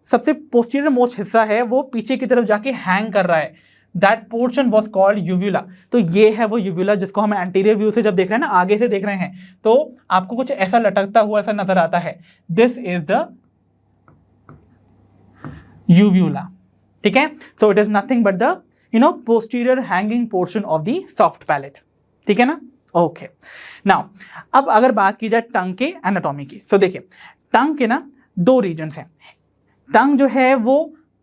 सबसे पोस्टीरियर मोस्ट हिस्सा है वो पीछे की तरफ जाके हैंग कर रहा है, दैट पोर्शन वाज कॉल्ड यूव्यूला। तो ये है वो यूव्यूला जिसको हम एंटीरियर व्यू से जब देख रहे हैं ना, आगे से देख रहे हैं, तो आपको कुछ ऐसा लटकता हुआ ऐसा नजर आता है, दिस इज द यूव्यूला। ठीक है, so it is nothing but the posterior hanging portion of the soft palette. ठीक है ना? ओके, नाउ अब अगर बात की जाए टंग के एनाटॉमी की, सो देखिए टंग के ना दो रीजन्स हैं। टंग जो है वो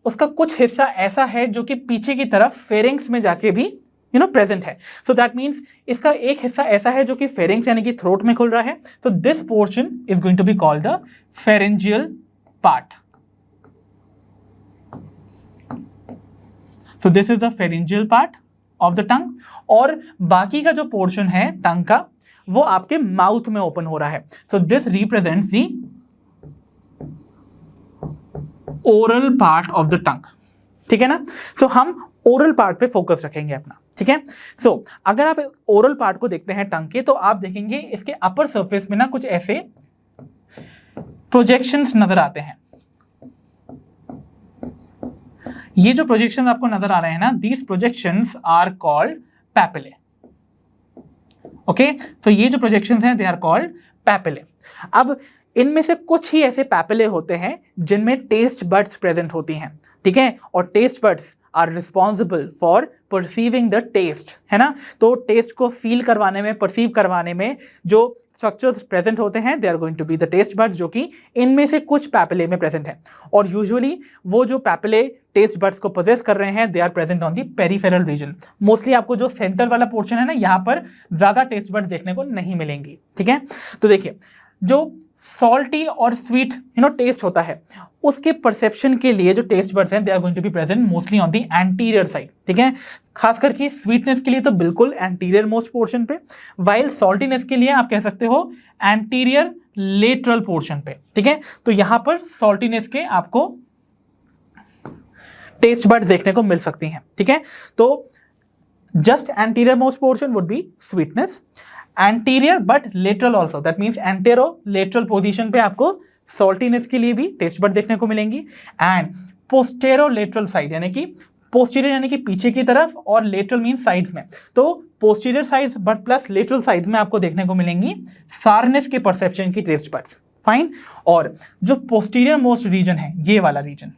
उसका कुछ हिस्सा ऐसा है जो कि पीछे की तरफ फेरिंग्स में जाके भी प्रेजेंट है। सो दैट मीन्स इसका एक हिस्सा ऐसा है जो कि फेरिंग्स यानी कि थ्रोट में खुल रहा है। So this portion is going to be called the pharyngeal part. So this is the pharyngeal part of the tongue, और बाकी का जो पोर्शन है टंग का वो आपके माउथ में ओपन हो रहा है। So this represents the oral part of the tongue. ठीक है ना? सो हम ओरल पार्ट पे फोकस रखेंगे अपना। ठीक है, सो अगर आप ओरल पार्ट को देखते हैं टंग के, तो आप देखेंगे इसके अपर सरफेस में ना कुछ ऐसे प्रोजेक्शंस नजर आते हैं। ये जो प्रोजेक्शंस आपको नजर आ रहे हैं ना, these projections are called papillae. Okay, तो ये जो प्रोजेक्शंस हैं दे आर कॉल्ड पैपिले। अब इनमें से कुछ ही ऐसे पैपिले होते हैं जिनमें टेस्ट बड्स प्रेजेंट होती हैं। ठीक है, और taste buds are responsible for perceiving the taste, है ना? तो टेस्ट को फील करवाने में, परसीव करवाने में जो स्ट्रक्चर्स प्रेजेंट होते हैं they are going to be the taste buds, जो कि इनमें से कुछ पैपिले में प्रेजेंट है। और यूजुअली वो जो पैपिले टेस्ट बड्स को पोजेस कर रहे हैं they are present on the peripheral region. Mostly आपको जो सेंटर वाला पोर्शन है ना, यहाँ पर ज्यादा टेस्ट बड्स देखने को नहीं मिलेंगी। ठीक है, तो देखिए जो सॉल्टी और स्वीट टेस्ट होता है, उसके परसेप्शन के लिए जो टेस्ट बड्स हैं they are going to be present mostly on the anterior side. ठीक है, खास करके स्वीटनेस के लिए तो बिल्कुल एंटीरियर मोस्ट पोर्शन पे, वाइल सॉल्टीनेस के लिए आप कह सकते हो एंटीरियर लेटरल पोर्शन पे, ठीक है। तो यहां पर सॉल्टीनेस के आपको टेस्ट बड्स देखने को मिल सकती हैं, ठीक है। तो just anterior most portion would be sweetness, anterior but lateral also, that means antero lateral position पे आपको सॉल्टीनेस के लिए भी टेस्ट बड देखने को मिलेंगी, एंड पोस्टेरो लेटरल साइड यानी कि पोस्टीरियर यानी कि पीछे की तरफ और लेटरल मीन साइड्स में, तो posterior sides but plus lateral sides में आपको देखने को मिलेंगी सारनेस के परसेप्शन की टेस्ट बड्स, फाइन। और जो पोस्टीरियर मोस्ट रीजन है, ये वाला region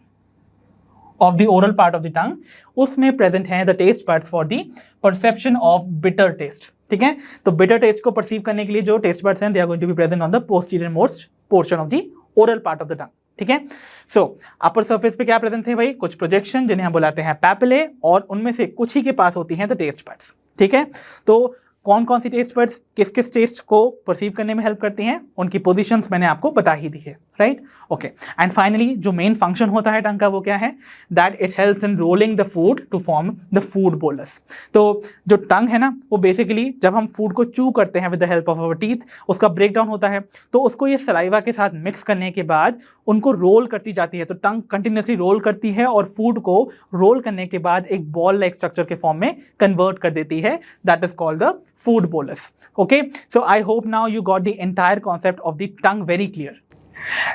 of the oral part of the tongue, उसमें प्रेजेंट है the taste buds for the perception of bitter taste, ठीक है। तो बिटर टेस्ट को परसीव करने के लिए जो टेस्ट बड्स हैं, they are going to be present on the posterior most portion of the oral part of the tongue, ठीक है। सो अपर सरफेस पे क्या प्रेजेंट थे भाई, कुछ प्रोजेक्शन जिन्हें हम बुलाते हैं पैपिले, और उनमें से कुछ ही के पास होती हैं द टेस्ट बड्स, ठीक है। तो कौन कौन सी टेस्ट बड्स किस किस टेस्ट को परसीव करने में हेल्प करती हैं, उनकी पोजीशंस मैंने आपको बता ही दी है, राइट, ओके। एंड फाइनली जो मेन फंक्शन होता है टंग का वो क्या है, that it helps in rolling the food to form the food bolus. तो जो टंग है ना, वो बेसिकली जब हम फूड को चू करते हैं with the help of our teeth, उसका ब्रेक डाउन होता है, तो उसको ये सलाइवा के साथ मिक्स करने के बाद उनको रोल करती जाती है। तो टंग कंटिन्यूसली रोल करती है और फूड को रोल करने के बाद एक बॉल लाइक स्ट्रक्चर के फॉर्म में कन्वर्ट कर देती है, that is called the food bolus. Okay, so I hope now you got the entire concept of the tongue very clear.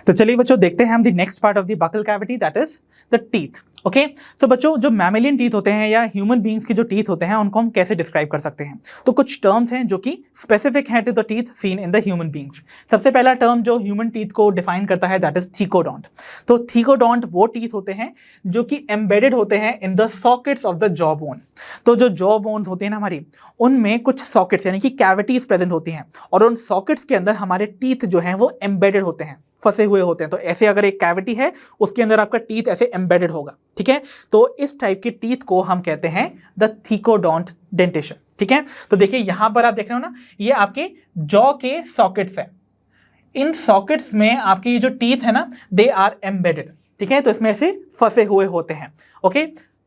तो चलिए बच्चों देखते हैं हम the next part of the buccal cavity, that is the teeth. Okay, so बच्चों जो मैमेलियन टीथ होते हैं या ह्यूमन बींग्स के जो टीथ होते हैं, उनको हम कैसे डिस्क्राइब कर सकते हैं। तो कुछ टर्म्स हैं जो कि स्पेसिफिक हैं to the teeth seen in the human beings. सबसे पहला टर्म जो ह्यूमन टीथ को डिफाइन करता है, दैट इज थीकोडोंट। तो थीकोडोंट वो टीथ होते हैं जो कि एम्बेडेड होते हैं in the sockets of the jaw bone. तो जो जॉ बोन्स होती हैं ना हमारी, उनमें कुछ सॉकेट्स यानी कि कैविटीज प्रेजेंट होती हैं, और उन सॉकेट्स के अंदर हमारे टीथ जो हैं वो एम्बेडेड होते हैं, फंसे हुए होते हैं। तो ऐसे अगर एक कैविटी है, उसके अंदर आपका टीथ ऐसे एम्बेडेड होगा, ठीक है। तो इस टाइप के टीथ को हम कहते हैं द थीकोडोंट डेंटेशन, ठीक है। तो देखिए यहां पर आप देख रहे हो ना, ये आपके जॉ के सॉकेट्स है। इन सॉकेट्स में आपके ये जो टीथ है ना, दे आर एम्बेडेड, ठीक है। तो इसमें ऐसे फंसे हुए होते हैं, ओके,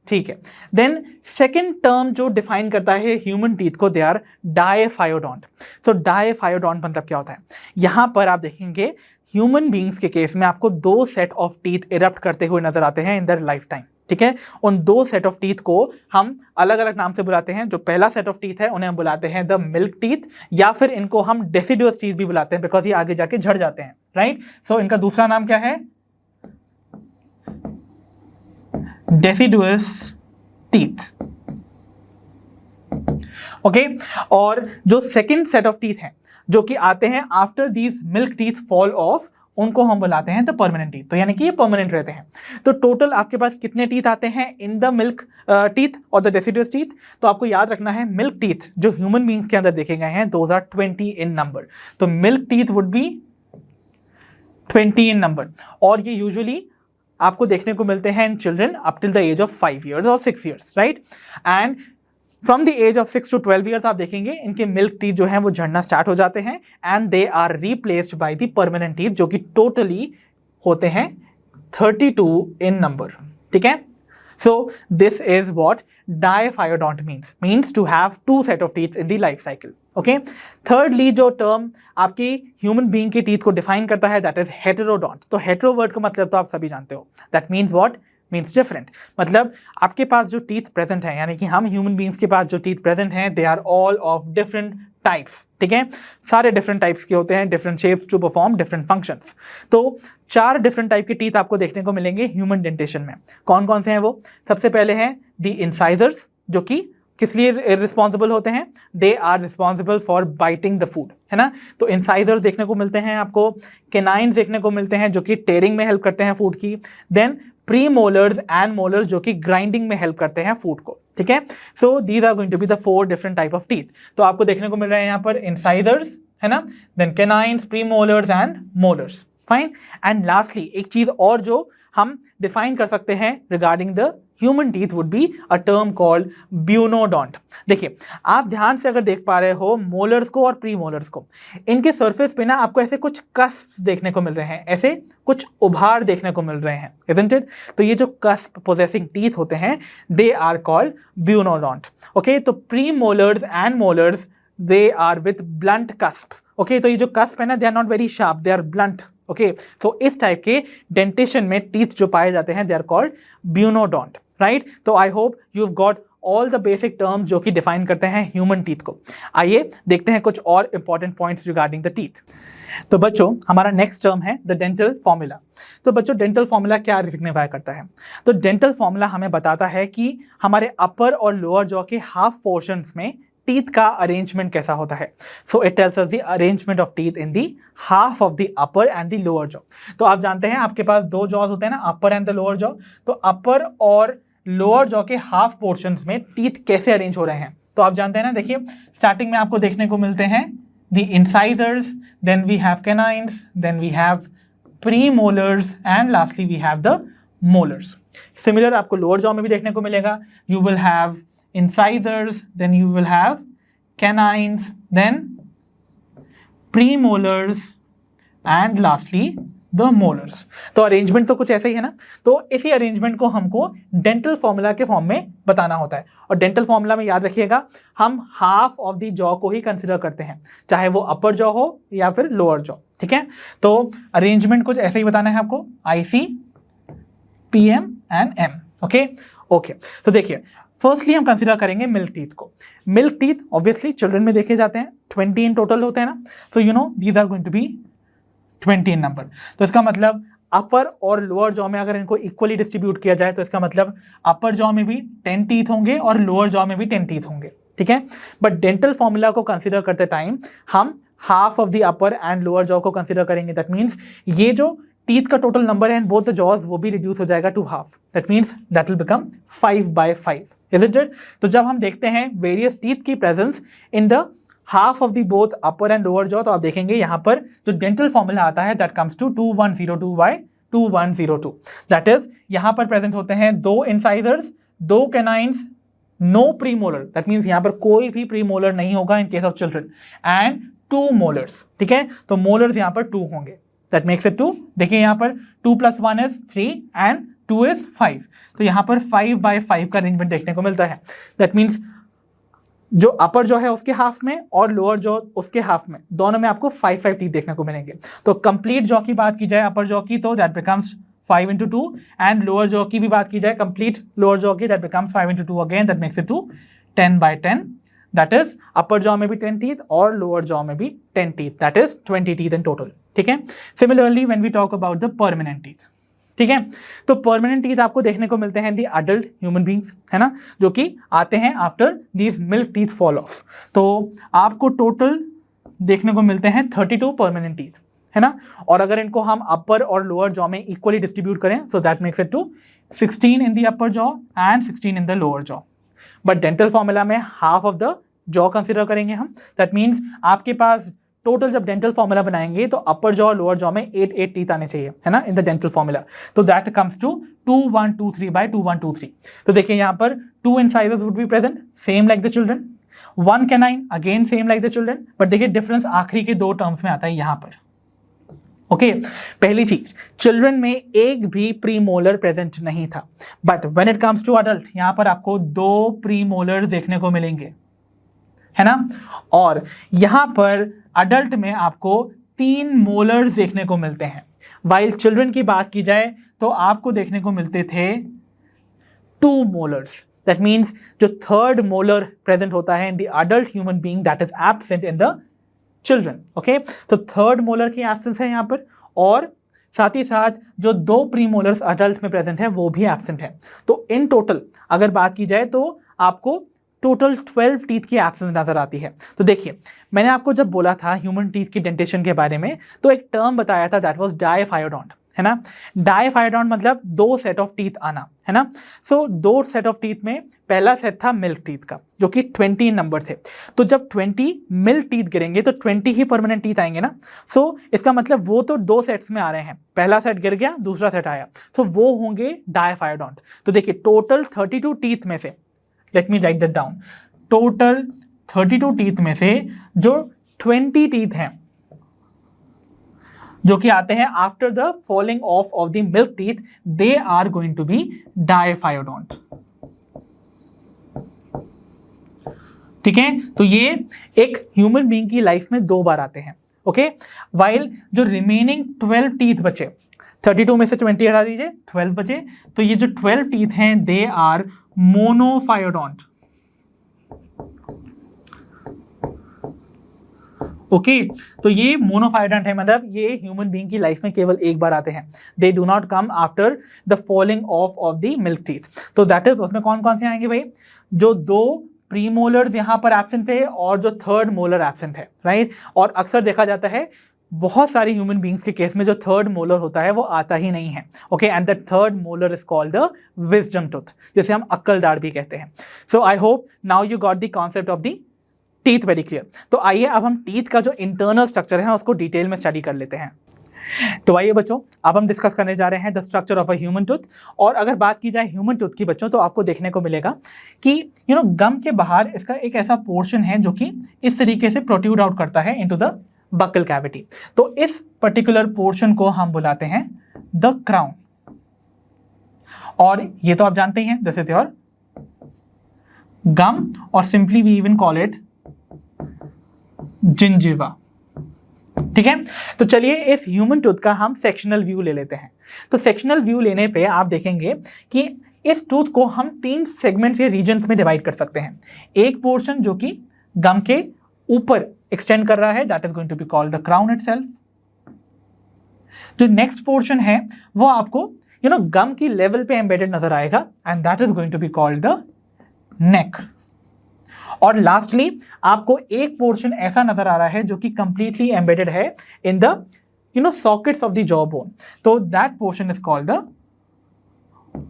ठीक है। देन सेकेंड टर्म जो डिफाइन करता है ह्यूमन टीथ को, दे आर डायफायोडोंट। सो डायफायोडोंट मतलब क्या होता है, यहां पर आप देखेंगे ह्यूमन बींग्स के केस में आपको दो सेट ऑफ टीथ इरप्ट करते हुए नजर आते हैं इन देयर लाइफ टाइम, ठीक है। उन दो सेट ऑफ टीथ को हम अलग अलग नाम से बुलाते हैं। जो पहला सेट ऑफ टीथ है उन्हें हम बुलाते हैं द मिल्क टीथ, या फिर इनको हम डेसिडुअस टीथ भी बुलाते हैं, बिकॉज ये आगे जाके झड़ जाते हैं, राइट। सो इनका दूसरा नाम क्या है, डेसिडुअस टीथ, ओके। और जो सेकंड सेट ऑफ टीथ हैं जो कि आते हैं after these milk teeth fall of, उनको हम बुलाते हैं द परमानेंट टीथ। तो यानी कि ये परमानेंट रहते हैं। तो टोटल आपके पास कितने टीथ आते हैं इन द मिल्क टीथ और द डेसिडुअस टीथ, तो आपको याद रखना है मिल्क टीथ जो ह्यूमन बींग्स के अंदर देखे गए हैं, दोज आर 20 इन नंबर। तो milk teeth would be 20 in number, और ये यूजुअली आपको देखने को मिलते हैं in children up till the age of 5 years और 6 years, right. And from the age of 6 to 12 years आप देखेंगे इनके मिल्क टीथ जो हैं वो झड़ना स्टार्ट हो जाते हैं, and they are replaced by the permanent teeth जो कि टोटली होते हैं 32 इन नंबर, ठीक है। So this is what diphyodont means to have two set of teeth in the life cycle, okay. Thirdly जो टर्म आपकी ह्यूमन बीइंग के टीथ को डिफाइन करता है, दैट इज हेटेरोडोंट। तो हेटेरो वर्ड का मतलब तो आप सभी जानते हो, that means what, means different. मतलब आपके पास जो टीथ प्रेजेंट है, यानी कि हम ह्यूमन बींग्स के पास जो टीथ प्रेजेंट हैं, they are all of different types, ठीक है। सारे डिफरेंट टाइप्स के होते हैं, different shapes to perform different functions. तो 4 डिफरेंट टाइप के टीथ आपको देखने को मिलेंगे ह्यूमन डेंटेशन में। कौन कौन से हैं वो, सबसे पहले हैं द इंसाइजर्स, जो कि किस लिए रिस्पॉन्सिबल होते हैं, they are responsible for biting the food, है ना। तो इंसाइजर्स देखने को मिलते हैं आपको, केनाइन्स देखने को मिलते हैं जो कि टेयरिंग में हेल्प करते हैं फूड की, then premolars and molars जो कि ग्राइंडिंग में हेल्प करते हैं फूड को, ठीक है। So these are going to be the 4 different type of teeth. तो आपको देखने को मिल रहे हैं यहाँ पर इंसाइजर्स, है ना, then canines, premolars and molars, fine. And lastly एक चीज और जो हम डिफाइन कर सकते हैं regarding the human teeth would be a term called buenodont. देखिए, आप ध्यान से अगर देख पा रहे हो मोलर्स को और प्रीमोलर्स को, इनके सरफेस पे ना आपको ऐसे कुछ कस्प देखने को मिल रहे हैं, ऐसे कुछ उभार देखने को मिल रहे हैं, isn't it? तो ये जो कस्प पोजेसिंग टीथ होते हैं, they are called buenodont. Okay, तो premolars and molars they are with blunt cusps. Okay, तो ये जो कस्प है ना, they are not very sharp, they are blunt. Okay, so इस टाइप के डेंटेशन में टीथ जो पाए जाते हैं, they are called bunodont, right? तो I hope you have got all the basic terms जो कि डिफाइन करते हैं ह्यूमन टीथ को. आइए देखते हैं कुछ और important points regarding the teeth. तो बच्चों, हमारा नेक्स्ट टर्म है द डेंटल फॉर्मूला. तो बच्चों, डेंटल फॉर्मूला क्या सिग्निफाई करता है? तो डेंटल फॉर्मूला हमें बताता है कि हमारे अपर और लोअर जॉ के हाफ पोर्शंस में टीथ का अरेंजमेंट कैसा होता है. So it tells us the arrangement of teeth in the half of the upper and the lower jaw. तो आप जानते हैं आपके पास दो जॉज होते हैं ना, अपर एंड द लोअर जॉ. तो अपर और लोअर जॉ के हाफ पोर्शंस में टीथ कैसे अरेंज हो रहे हैं, तो आप जानते हैं ना. देखिए, स्टार्टिंग में आपको देखने को मिलते हैं the incisors, then we have canines, then we have premolars and lastly we have the molars. Similar आपको लोअर जॉ में भी देखने को मिलेगा. You will have incisors, then you will have canines, then premolars and lastly the molars. तो अरेंजमेंट तो कुछ ऐसे ही है ना. तो इसी अरेंजमेंट को हमको डेंटल फॉर्मूला के फॉर्म में बताना होता है. और डेंटल फॉर्मूला में याद रखिएगा, हम हाफ ऑफ द जॉ को ही कंसिडर करते हैं, चाहे वो अपर जॉ हो या फिर लोअर जॉ. ठीक है, तो अरेंजमेंट कुछ ऐसे ही बताना है आपको, IC, PM and M. Okay, तो देखिए, फर्स्टली हम कंसिडर करेंगे मिल्क टीथ को. मिल्क टीथ ऑब्वियसली चिल्ड्रन में देखे जाते हैं, 20 इन टोटल होते हैं ना. So you know these are going to be 20 in number. तो इसका मतलब अपर और लोअर जॉ में अगर इनको इक्वली डिस्ट्रीब्यूट किया जाए तो इसका मतलब अपर जॉ में भी 10 टीथ होंगे और लोअर जॉ में भी 10 टीथ होंगे. ठीक है, बट डेंटल फॉर्मूला को कंसिडर करते टाइम हम half of the upper and lower jaw को कंसिडर करेंगे. दैट मीन्स ये जो टीथ का टोटल नंबर है बोथ द जॉज वो भी रिड्यूस हो जाएगा to half. That means that will become 5/5. Isn't it? तो जब हम देखते हैं वेरियस टीथ की presence in the half of the both upper and lower jaw, तो आप देखेंगे यहाँ पर जो डेंटल फॉर्मूला आता है that comes to 2102/2102. That is यहाँ पर प्रेजेंट होते हैं 2 incisors, 2 canines, no premolar. That means यहाँ पर कोई भी प्रीमोलर नहीं होगा in case of children, and 2 molars. ठीक है, तो मोलर्स यहाँ पर 2 होंगे. That makes it 2. देखिए यहाँ पर 2 + 1 is 3 एंड 2 is 5. तो यहाँ पर 5/5 का अरेंजमेंट देखने को मिलता है. दैट मीन्स जो अपर जॉ है उसके हाफ में और लोअर जॉ उसके हाफ में, दोनों में आपको 5/5 टीथ देखने को मिलेंगे. तो कंप्लीट जॉ की बात की जाए अपर जॉ की, तो that becomes 5 × 2, and lower jaw की भी बात की जाए कंप्लीट लोअर जॉ की, that becomes 5 × 2 again. That makes it 10/10. That is upper jaw में भी 10 टीथ और लोअर जॉ में भी 10 teeth. That is 20 teeth in total. ठीक है, similarly when we talk about the permanent teeth. ठीक है, तो परमानेंट टीथ आपको देखने को मिलते हैं द अडल्ट ह्यूमन बींग्स, है ना, जो कि आते हैं after these milk teeth fall of. तो आपको टोटल देखने को मिलते हैं 32 परमानेंट टीथ, है ना. और अगर इनको हम अपर और लोअर जॉ में इक्वली डिस्ट्रीब्यूट करें, so that makes it to 16 in the upper jaw and 16 in the lower jaw. But dental formula में half of the jaw consider करेंगे हम. दैट मीन्स आपके पास टोटल जब डेंटल फॉर्मूला बनाएंगे तो अपर जॉ लोअर जॉ में 8 टीथ आने चाहिए, है ना, इन द डेंटल फॉर्मूला. तो दैट कम्स टू 2123/2123. तो देखिए यहाँ पर 2 incisors would be present, same like the children. 1 canine, again same like the children. But देखिए डिफरेंस आखिरी के 2 टर्म्स में आता है यहाँ पर. ओके, पहली चीज, चिल्ड्रन में एक भी प्रीमोलर प्रेजेंट नहीं था. But when it comes to adult, यहाँ पर आपको 2 प्रीमोलर देखने को मिलेंगे, है ना. और यहाँ पर अडल्ट में आपको 3 मोलर्स देखने को मिलते हैं. वाइल चिल्ड्रन की बात की जाए तो आपको देखने को मिलते थे 2 मोलर्स. दैट मीन्स जो 3rd मोलर प्रेजेंट होता है in the adult human being, that is absent in the children. Okay, तो 3rd मोलर की एब्सेंस है यहाँ पर, और साथ ही साथ जो 2 प्रीमोलर्स अडल्ट में प्रेजेंट है वो भी एब्सेंट है. तो इन टोटल अगर बात की जाए तो आपको टोटल 12 टीथ की एब्सेंस नजर आती है. तो देखिए, मैंने आपको जब बोला था ह्यूमन टीथ की डेंटेशन के बारे में, तो एक टर्म बताया था दैट वाज डायफायोडोंट, है ना। डाइफाइडोंट मतलब 2 सेट ऑफ टीथ आना, है ना। सो 2 सेट ऑफ टीथ में पहला सेट था मिल्क टीथ का जो कि 20 नंबर थे। तो जब 20 मिल्क टीथ गिरेंगे तो 20 ही परमानेंट टीथ आएंगे ना। सो इसका मतलब वो तो 2 सेट्स में आ रहे हैं, पहला सेट गिर गया, दूसरा सेट आया, तो वो होंगे डाइफाइडोंट। तो देखिए टोटल 32 टीथ में से, late me right that down, total 32 teeth में से जो 20 टीथ हैं जो कि आते हैं after the falling of the milk teeth, they are going to be diphyodont. ठीक है, तो ये एक ह्यूमन बीइंग की लाइफ में 2 बार आते हैं। ओके, वाइल जो रिमेनिंग 12 टीथ बचे, 32 में से 20 हटा दीजिए, 12 बचे, तो ये जो 12 टीथ हैं दे आर मोनोफायोडोंट। ओके, तो ये मोनोफायोडोंट है, मतलब ये ह्यूमन बीइंग की लाइफ में केवल एक बार आते हैं। They do not come after the falling of the milk teeth. तो दैट इज, उसमें कौन कौन से आएंगे भाई, जो 2 प्रीमोलर्स यहां पर एब्सेंट थे और जो 3rd मोलर एब्सेंट है, राइट। और अक्सर देखा जाता है बहुत सारी ह्यूमन बीइंग्स के केस में जो 3rd मोलर होता है वो आता ही नहीं है। Okay, and that 3rd molar is called the wisdom tooth, जिसे हम अक्ल दाढ़ भी कहते हैं। So I hope now you got the concept of the teeth very clear. तो आइए अब हम टीथ का जो इंटरनल स्ट्रक्चर है उसको डिटेल में स्टडी कर लेते हैं। तो आइए बच्चों, अब हम डिस्कस करने जा रहे हैं the structure of a human tooth. और अगर बात की जाए ह्यूमन टूथ की बच्चों, तो आपको देखने को मिलेगा कि गम के बाहर इसका एक ऐसा पोर्शन है जो कि इस तरीके से प्रोट्रूड आउट करता है इनटू द बकल कैविटी। तो इस पर्टिकुलर पोर्शन को हम बुलाते हैं द क्राउन। और ये तो आप जानते ही हैं, दिस इज योर गम, और simply we even call it gingiva. ठीक है, तो चलिए इस ह्यूमन टूथ का हम सेक्शनल व्यू ले लेते हैं। तो सेक्शनल व्यू लेने पे आप देखेंगे कि इस टूथ को हम 3 सेगमेंट्स या रीजन्स में डिवाइड कर सकते हैं। एक पोर्शन जो कि गम के ऊपर एक्सटेंड कर रहा है, that is going to be called the crown itself. जो नेक्स्ट पोर्शन है वो आपको गम की लेवल पे एम्बेडेड नजर आएगा, and that is going to be called the neck. और लास्टली आपको एक पोर्शन ऐसा नजर आ रहा है जो कि कंप्लीटली एम्बेडेड है in the sockets of the jaw bone, तो that portion is called the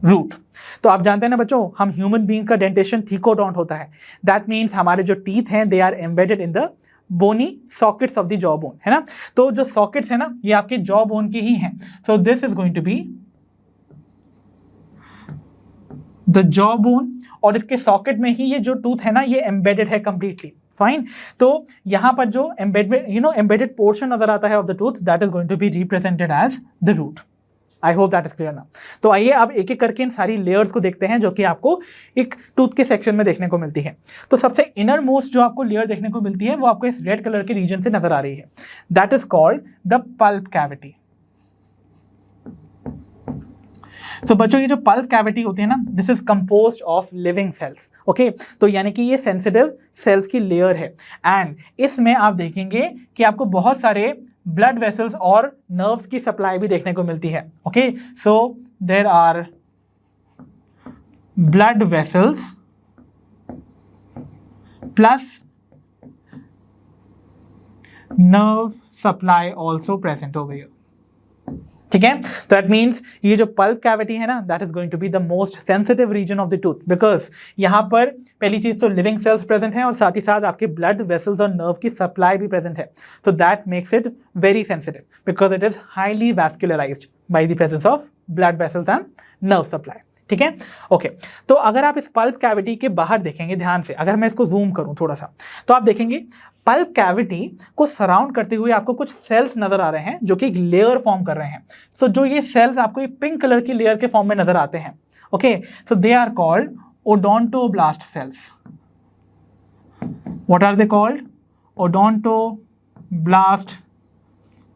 root. तो आप जानते हैं ना बच्चों, हम ह्यूमन बीइंग का डेंटेशन थीकोडोंट होता है। दैट मीन्स हमारे जो टीथ हैं they are embedded in the bony sockets of the jaw bone, है ना। तो जो सॉकेट्स है ना ये आपके जॉ बोन के ही हैं। So this is going to be the jaw bone, और इसके सॉकेट में ही ये जो टूथ है ना ये एम्बेडेड है कंप्लीटली। फाइन, तो यहां पर जो एम्बेडेड पोर्शन नजर आता है of the tooth, that is going to be represented as the root. I hope that is clear ना। तो आइए अब एक एक करके इन सारी लेयर्स को देखते हैं जो कि आपको एक टूथ के सेक्शन में देखने को मिलती है। तो सबसे इनर मोस्ट जो आपको लेयर देखने को मिलती है वो आपको इस रेड कलर के रीजन से नजर आ रही है, that is called the pulp cavity. तो बच्चों ये जो पल्प कैविटी होती है ना, this is composed of living cells. Okay, तो यानी कि ये सेंसिटिव सेल्स की लेयर है, एंड इसमें आप देखेंगे कि आपको बहुत सारे ब्लड वेसल्स और नर्व्स की सप्लाई भी देखने को मिलती है। Okay, so there are blood vessels plus nerve supply also present over here. ठीक है, तो दैट मीन्स ये जो पल्प कैविटी है ना, that is going to be the most sensitive region of the tooth, because यहां पर पहली चीज तो लिविंग सेल्स प्रेजेंट है और साथ ही साथ आपके ब्लड वेसल्स और नर्व की सप्लाई भी प्रेजेंट है। So that makes it very sensitive because it is highly vascularised by the presence of blood vessels and nerve supply. ठीक है, ओके। तो अगर आप इस पल्प कैविटी के बाहर देखेंगे ध्यान से, अगर मैं इसको जूम करूं थोड़ा सा, तो आप देखेंगे पल्प कैविटी को सराउंड करते हुए आपको कुछ सेल्स नजर आ रहे हैं जो कि एक लेयर फॉर्म कर रहे हैं। सो जो ये सेल्स आपको ये पिंक कलर की लेयर के फॉर्म में नजर आते हैं, okay, so they are called odontoblast cells. What are they called? Odontoblast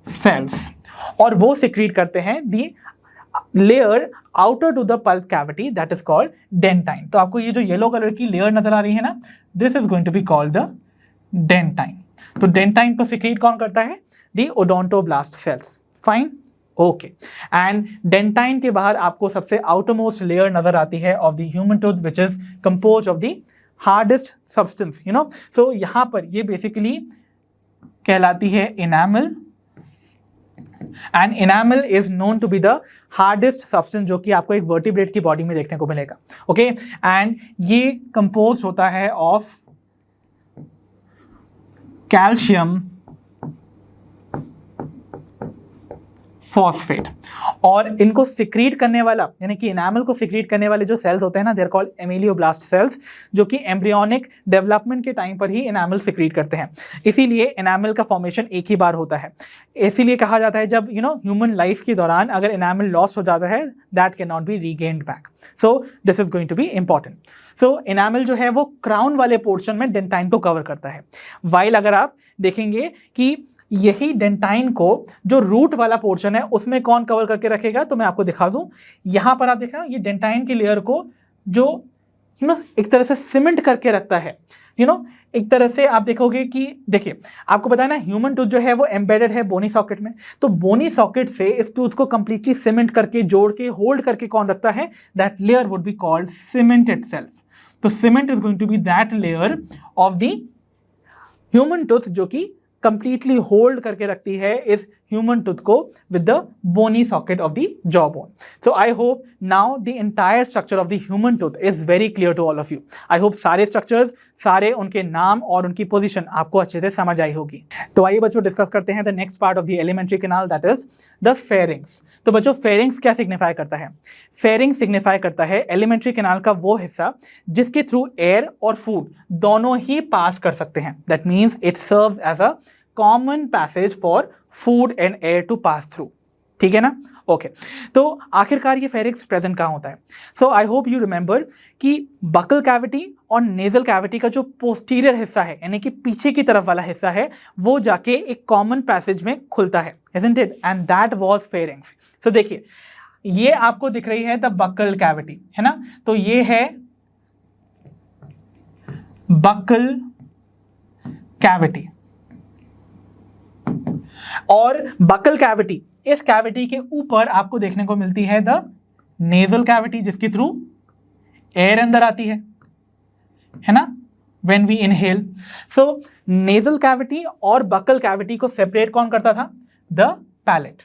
cells. और वो सिक्रीट करते हैं the layer outer to the pulp cavity, that is called dentine. तो आपको ये जो येलो कलर की लेयर नजर आ रही है ना, this is going to be called the dentine. तो डेंटाइन को सिक्रीट कौन करता है? The odontoblast cells. Fine, okay. And dentine के बाहर आपको सबसे आउटरमोस्ट लेयर नजर आती है of the human tooth, which is compose of the hardest substance, so यहां पर ये बेसिकली कहलाती है enamel and enamel is known to be the hardest substance जो कि आपको एक वर्टिब्रेट की बॉडी में देखने को मिलेगा। ओके, एंड ये कंपोज होता है ऑफ कैल्शियम फॉस्फेट, और इनको सिक्रीट करने वाला यानी कि इनामल को सिक्रीट करने वाले जो सेल्स होते हैं ना, दे आर कॉल्ड एमिलियोब्लास्ट सेल्स, जो कि एम्ब्रियोनिक डेवलपमेंट के टाइम पर ही इनामल सिक्रीट करते हैं। इसीलिए इनामल का फॉर्मेशन एक ही बार होता है। इसीलिए कहा जाता है जब ह्यूमन लाइफ के दौरान अगर इनामल लॉस हो जाता है, that can not be regained back. So this is going to be important. So enamel जो है वो क्राउन वाले पोर्शन में डेंटाइन को कवर करता है, वाइल अगर आप देखेंगे कि यही डेंटाइन को जो रूट वाला पोर्शन है उसमें कौन कवर करके रखेगा, तो मैं आपको दिखा दूं। यहां पर आप देख रहे हो ये डेंटाइन की लेयर को जो एक तरह से सीमेंट करके रखता है। एक तरह से आप देखोगे कि देखिए आपको पता है ना, ह्यूमन टूथ जो है वो एम्बेडेड है बोनी सॉकेट में, तो बोनी सॉकेट से इस टूथ को कंप्लीटली सीमेंट करके जोड़ के होल्ड करके कौन रखता है, that layer would be called cement itself. So cement is going to be that layer of the human tooth जो कि कंप्लीटली होल्ड करके रखती है इस ह्यूमन टूथ को with the bony socket of the jaw bone. So I hope now the entire structure of the human tooth is very clear to all of you. I hope सारे स्ट्रक्चर्स, सारे उनके नाम और उनकी पोजीशन आपको अच्छे से समझ आई होगी। तो आइए बच्चों डिस्कस करते हैं the next part of the alimentary canal, that is the pharynx. तो बच्चों फेरिंग्स क्या सिग्निफाई करता है? फेरिंग्स सिग्निफाई करता है एलिमेंट्री कैनाल का वो हिस्सा जिसके थ्रू एयर और फूड दोनों ही पास कर सकते हैं। That means it serves as a common passage for food and air to pass through. ठीक है ना? ओके, तो आखिरकार ये फेरिंग्स प्रेजेंट कहाँ होता है? सो आई होप यू रिमेंबर कि बकल कैविटी और नेजल कैविटी का जो पोस्टीरियर हिस्सा है यानी कि पीछे की तरफ वाला हिस्सा है वो जाके एक कॉमन पैसेज में खुलता है, isn't it? And that was pharynx. So देखिए ये आपको दिख रही है द बकल कैविटी, है ना? तो ये है बकल कैविटी, और बकल कैविटी, इस कैविटी के ऊपर आपको देखने को मिलती है द नेजल कैविटी जिसके थ्रू एयर अंदर आती है ना, when we inhale. So nasal cavity और बकल कैविटी को सेपरेट कौन करता था? The palate.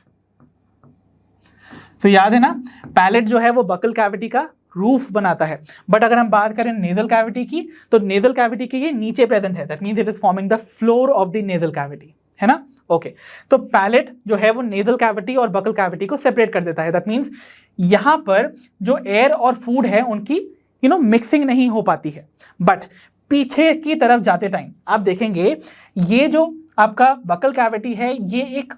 तो याद है ना, पैलेट जो है वो बकल कैविटी का रूफ बनाता है। बट अगर हम बात करें नेजल कैविटी की, तो नेजल कैविटी के ये नीचे प्रेजेंट है, that means it is forming the floor of the nasal cavity, है ना? ओके, तो पैलेट जो है वो नेजल कैविटी और बकल कैविटी को सेपरेट कर देता है। दैट मींस यहां पर जो एयर और फूड है उनकी मिक्सिंग नहीं हो पाती है। बट पीछे की तरफ जाते टाइम आप देखेंगे ये जो आपका बकल कैविटी है ये एक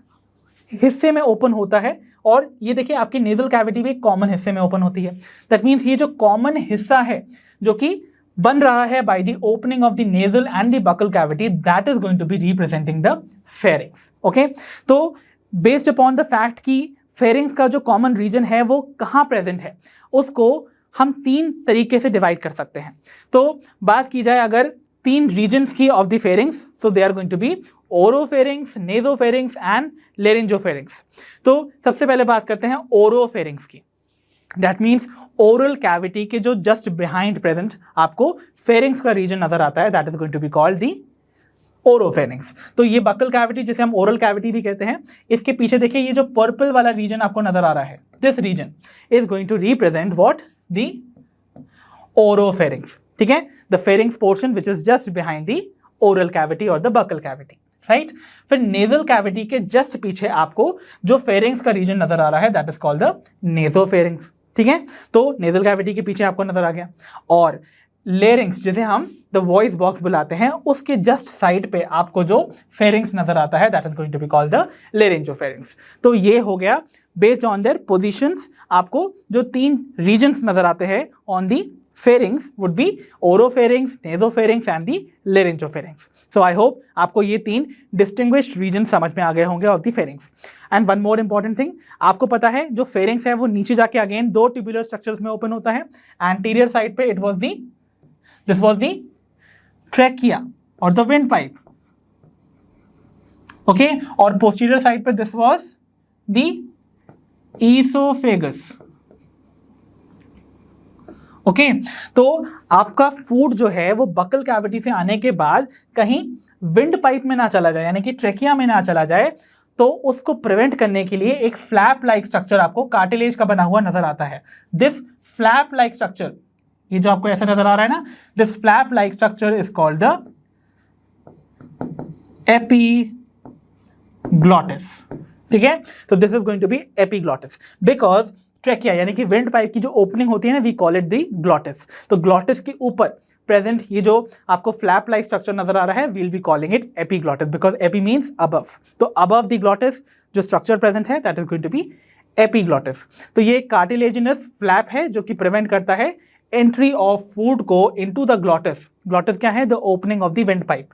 हिस्से में ओपन होता है, और ये देखिए आपकी नेजल कैविटी भी एक कॉमन हिस्से में ओपन होती है। दैट मीन्स ये जो कॉमन हिस्सा है जो कि बन रहा है by the opening of the nasal and the buccal cavity, that is going to be representing the pharynx. Okay, तो बेस्ड अपॉन द फैक्ट कि फेरिंग्स का जो कॉमन रीजन है वो कहाँ प्रेजेंट है, उसको हम तीन तरीके से डिवाइड कर सकते हैं। तो बात की जाए अगर तीन रीजन्स की of the pharynx, so they are going to be oropharynx, nasopharynx and laryngopharynx. तो सबसे पहले बात करते हैं ओरोफेरिंग्स की। दैट मीन्स ओरल कैविटी के जो जस्ट बिहाइंड प्रेजेंट आपको फेरिंग्स का रीजन नजर आता है, that is going to be called the oropharynx. तो ये बकल कैविटी जिसे हम ओरल कैविटी भी कहते हैं, इसके पीछे देखिए ये जो पर्पल वाला रीजन आपको नजर आ रहा है, this region is going to represent what? The oropharynx. ठीक है, the pharynx portion which is just behind the oral cavity और द बकल कैविटी, राइट? फिर नेजल कैविटी के जस्ट पीछे आपको जो फेरिंग्स का रीजन नजर आ रहा है, that is called the nasopharynx. ठीक है, तो नेजल कैविटी के पीछे आपको नजर आ गया। और लेरिंग्स जिसे हम द वॉइस बॉक्स बुलाते हैं, उसके जस्ट साइड पे आपको जो फेरिंग्स नजर आता है, that is going to be called the laryngopharynx. तो ये हो गया बेस्ड ऑन देयर पोजीशंस, आपको जो तीन रीजन्स नजर आते हैं on the pharynx would be oropharynx, nasopharynx and the laryngopharynx. So I hope आपको ये तीन distinguished regions समझ में आ गए होंगे of the pharynx. And one more important thing, आपको पता है जो pharynx है वो नीचे जाके अगेन दो tubular structures में ओपन होता है। Anterior side पे this was the trachea or the windpipe. Okay, और posterior side पे this was the esophagus. Okay, तो आपका फूड जो है वो बकल कैविटी से आने के बाद कहीं विंड पाइप में ना चला जाए, यानी कि ट्रेकिया में ना चला जाए, तो उसको प्रिवेंट करने के लिए एक फ्लैप लाइक स्ट्रक्चर आपको कार्टिलेज का बना हुआ नजर आता है। दिस फ्लैप लाइक स्ट्रक्चर, ये जो आपको ऐसा नजर आ रहा है ना, this flap like structure is called the epiglottis. ठीक है, तो this is going to be epiglottis because trachea यानी कि विंड पाइप की जो ओपनिंग होती है ना, we call it the glottis. तो ग्लॉटिस के ऊपर प्रेजेंट ये जो आपको फ्लैप लाइक स्ट्रक्चर नजर आ रहा है, we'll be calling it epiglottis because epi means above. तो अबव द ग्लॉटिस जो स्ट्रक्चर प्रेजेंट है that is going to be epiglottis. तो ये कार्टिलेजिनस फ्लैप है जो कि प्रिवेंट करता है एंट्री ऑफ फूड को इनटू द ग्लॉटिस। ग्लॉटिस क्या है? The opening of the wind pipe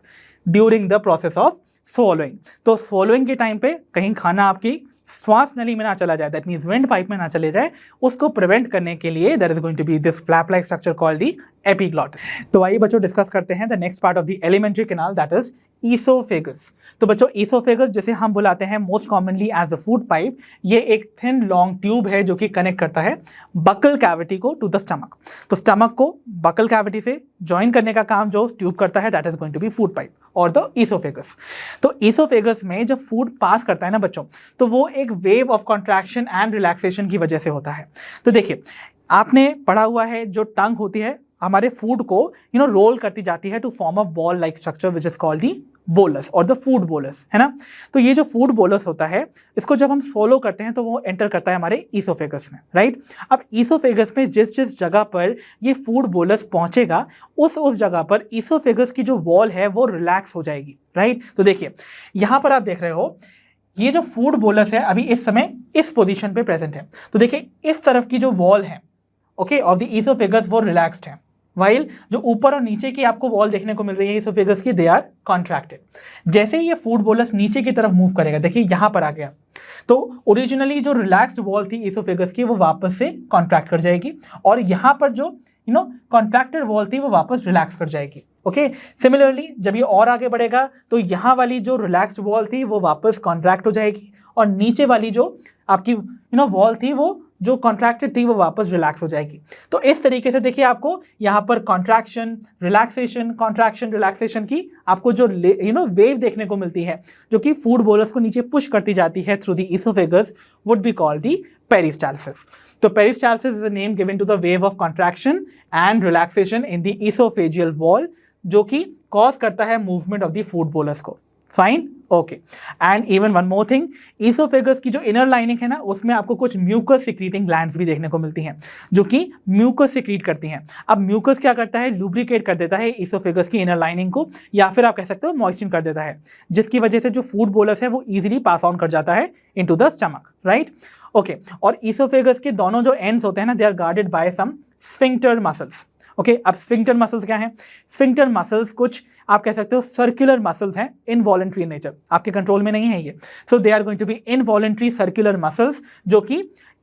during the process of swallowing। तो swallowing के टाइम पे कहीं खाना आपकी श्वास नली में ना चला जाए, दैट मीन्स विंड पाइप में ना चले जाए, उसको प्रिवेंट करने के लिए there is going to be this flap like structure called the epiglottis. तो आइए बच्चों डिस्कस करते हैं the next part of the alimentary canal that is oesophagus. तो बच्चों ईसोफेगस जिसे हम बुलाते हैं most commonly as a food pipe, ये एक थिन लॉन्ग ट्यूब है जो कि कनेक्ट करता है बकल कैविटी को टू द स्टमक। तो स्टमक को बकल कैविटी से ज्वाइन करने का काम जो ट्यूब करता है that is going to be food pipe और द ईसोफेगस। तो ईसोफेगस में जब फूड पास करता है ना बच्चों, तो वो एक wave of contraction and relaxation की वजह से होता है। तो देखिए आपने पढ़ा हुआ है जो टंग होती है हमारे फूड को रोल करती जाती है to form a ball like structure which is called the bolus और द फूड बोलस, है ना। तो ये जो फूड बोलस होता है इसको जब हम सोलो करते हैं तो वो एंटर करता है हमारे ईसोफेगस में, राइट। अब ईसोफेगस में जिस जिस जगह पर ये फूड बोलस पहुंचेगा उस जगह पर ईसोफेगस की जो वॉल है वो रिलैक्स हो जाएगी, राइट। तो देखिए यहाँ पर आप देख रहे हो ये जो फूड बोलस है अभी इस समय इस पोजीशन पे प्रेजेंट है। तो देखिए इस तरफ की जो वॉल है ओके ऑफ द ईसोफेगस वो रिलैक्स्ड है, वाइल जो ऊपर और नीचे की आपको वॉल देखने को मिल रही है ईसोफेगस की दे आर कॉन्ट्रैक्टेड। जैसे ही ये फूड बोलस नीचे की तरफ मूव करेगा, देखिए यहां पर आ गया, तो ओरिजिनली जो रिलैक्स्ड वॉल थी ईसोफेगस की वो वापस से कॉन्ट्रैक्ट कर जाएगी और यहां पर जो कॉन्ट्रैक्टेड वॉल थी वो वापस रिलैक्स कर जाएगी। ओके सिमिलरली जब ये और आगे बढ़ेगा तो यहाँ वाली जो रिलैक्स्ड वॉल थी वो वापस कॉन्ट्रैक्ट हो जाएगी और नीचे वाली जो आपकी वॉल थी वो जो कॉन्ट्रैक्टेड थी वो वापस रिलैक्स हो जाएगी। तो इस तरीके से देखिए आपको यहाँ पर कॉन्ट्रैक्शन रिलैक्सेशन कॉन्ट्रैक्शन रिलैक्सेशन की आपको जो वेव देखने को मिलती है जो कि फूड बोलस को नीचे पुश करती जाती है through the oesophagus would be called the peristalsis. So peristalsis is a name given to the wave of contraction and relaxation in the oesophageal wall जो कि कॉज करता है movement of the food bolus को। Fine, okay. And even one more thing, oesophagus की जो इनर लाइनिंग है ना उसमें आपको कुछ म्यूकस सिक्रीटिंग ग्लैंड्स भी देखने को मिलती हैं जो कि म्यूकस सिक्रीट करती हैं। अब म्यूकस क्या करता है? लुब्रिकेट कर देता है ईसोफेगस की इनर लाइनिंग को, या फिर आप कह सकते हो मॉइस्चर कर देता है, जिसकी वजह से जो फूड बोलस है वो इजीली पास ऑन कर जाता है into the stomach, right. Okay, और ईसोफेगस के दोनों जो एंड्स होते हैं ना they are guarded by some sphincter muscles. Okay, अब स्फिंक्टर मसल्स क्या हैं? स्फिंक्टर मसल्स कुछ आप कह सकते हो सर्कुलर मसल्स हैं, इनवॉलंटरी नेचर, आपके कंट्रोल में नहीं है ये। So they are going to be involuntary circular muscles जो कि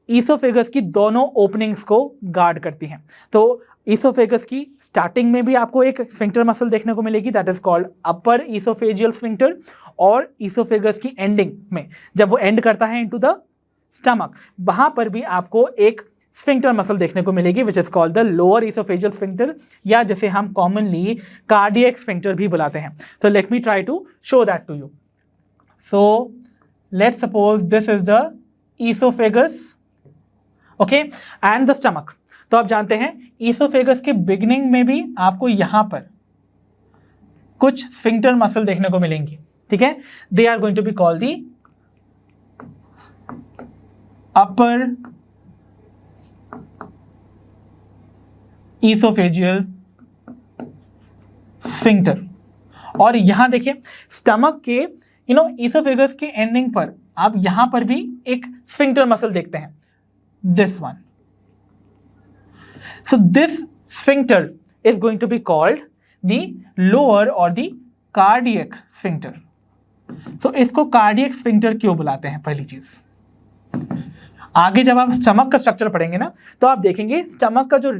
ईसोफेगस की दोनों ओपनिंग्स को गार्ड करती हैं। तो ईसोफेगस की स्टार्टिंग में भी आपको एक स्फिंक्टर मसल देखने को मिलेगी that is called upper oesophageal sphincter, और ईसोफेगस की एंडिंग में जब वो एंड करता है इनटू द स्टमक वहां पर भी आपको एक स्फिंक्टर मसल देखने को मिलेगी which is called the lower oesophageal sphincter, या जिसे हम कॉमनली कार्डियक स्फिंक्टर भी बुलाते हैं। तो let me try to show that to you. So let suppose this is the oesophagus okay and the stomach. तो आप जानते हैं ईसोफेगस के बिगिनिंग में भी आपको यहां पर कुछ स्फिंक्टर मसल देखने को मिलेंगी, ठीक है। They are going to be called the upper oesophageal sphincter. और यहां देखिए स्टमक के ईसोफेगस के एंडिंग पर आप यहां पर भी एक स्फिंक्टर मसल देखते हैं, this one. So this sphincter is going to be called the lower और द कार्डियक स्फिंक्टर। सो इसको कार्डियक स्फिंक्टर क्यों बुलाते हैं? पहली चीज, आगे जब आप स्टमक का स्ट्रक्चर पढ़ेंगे ना तो आप देखेंगे स्टमक का जो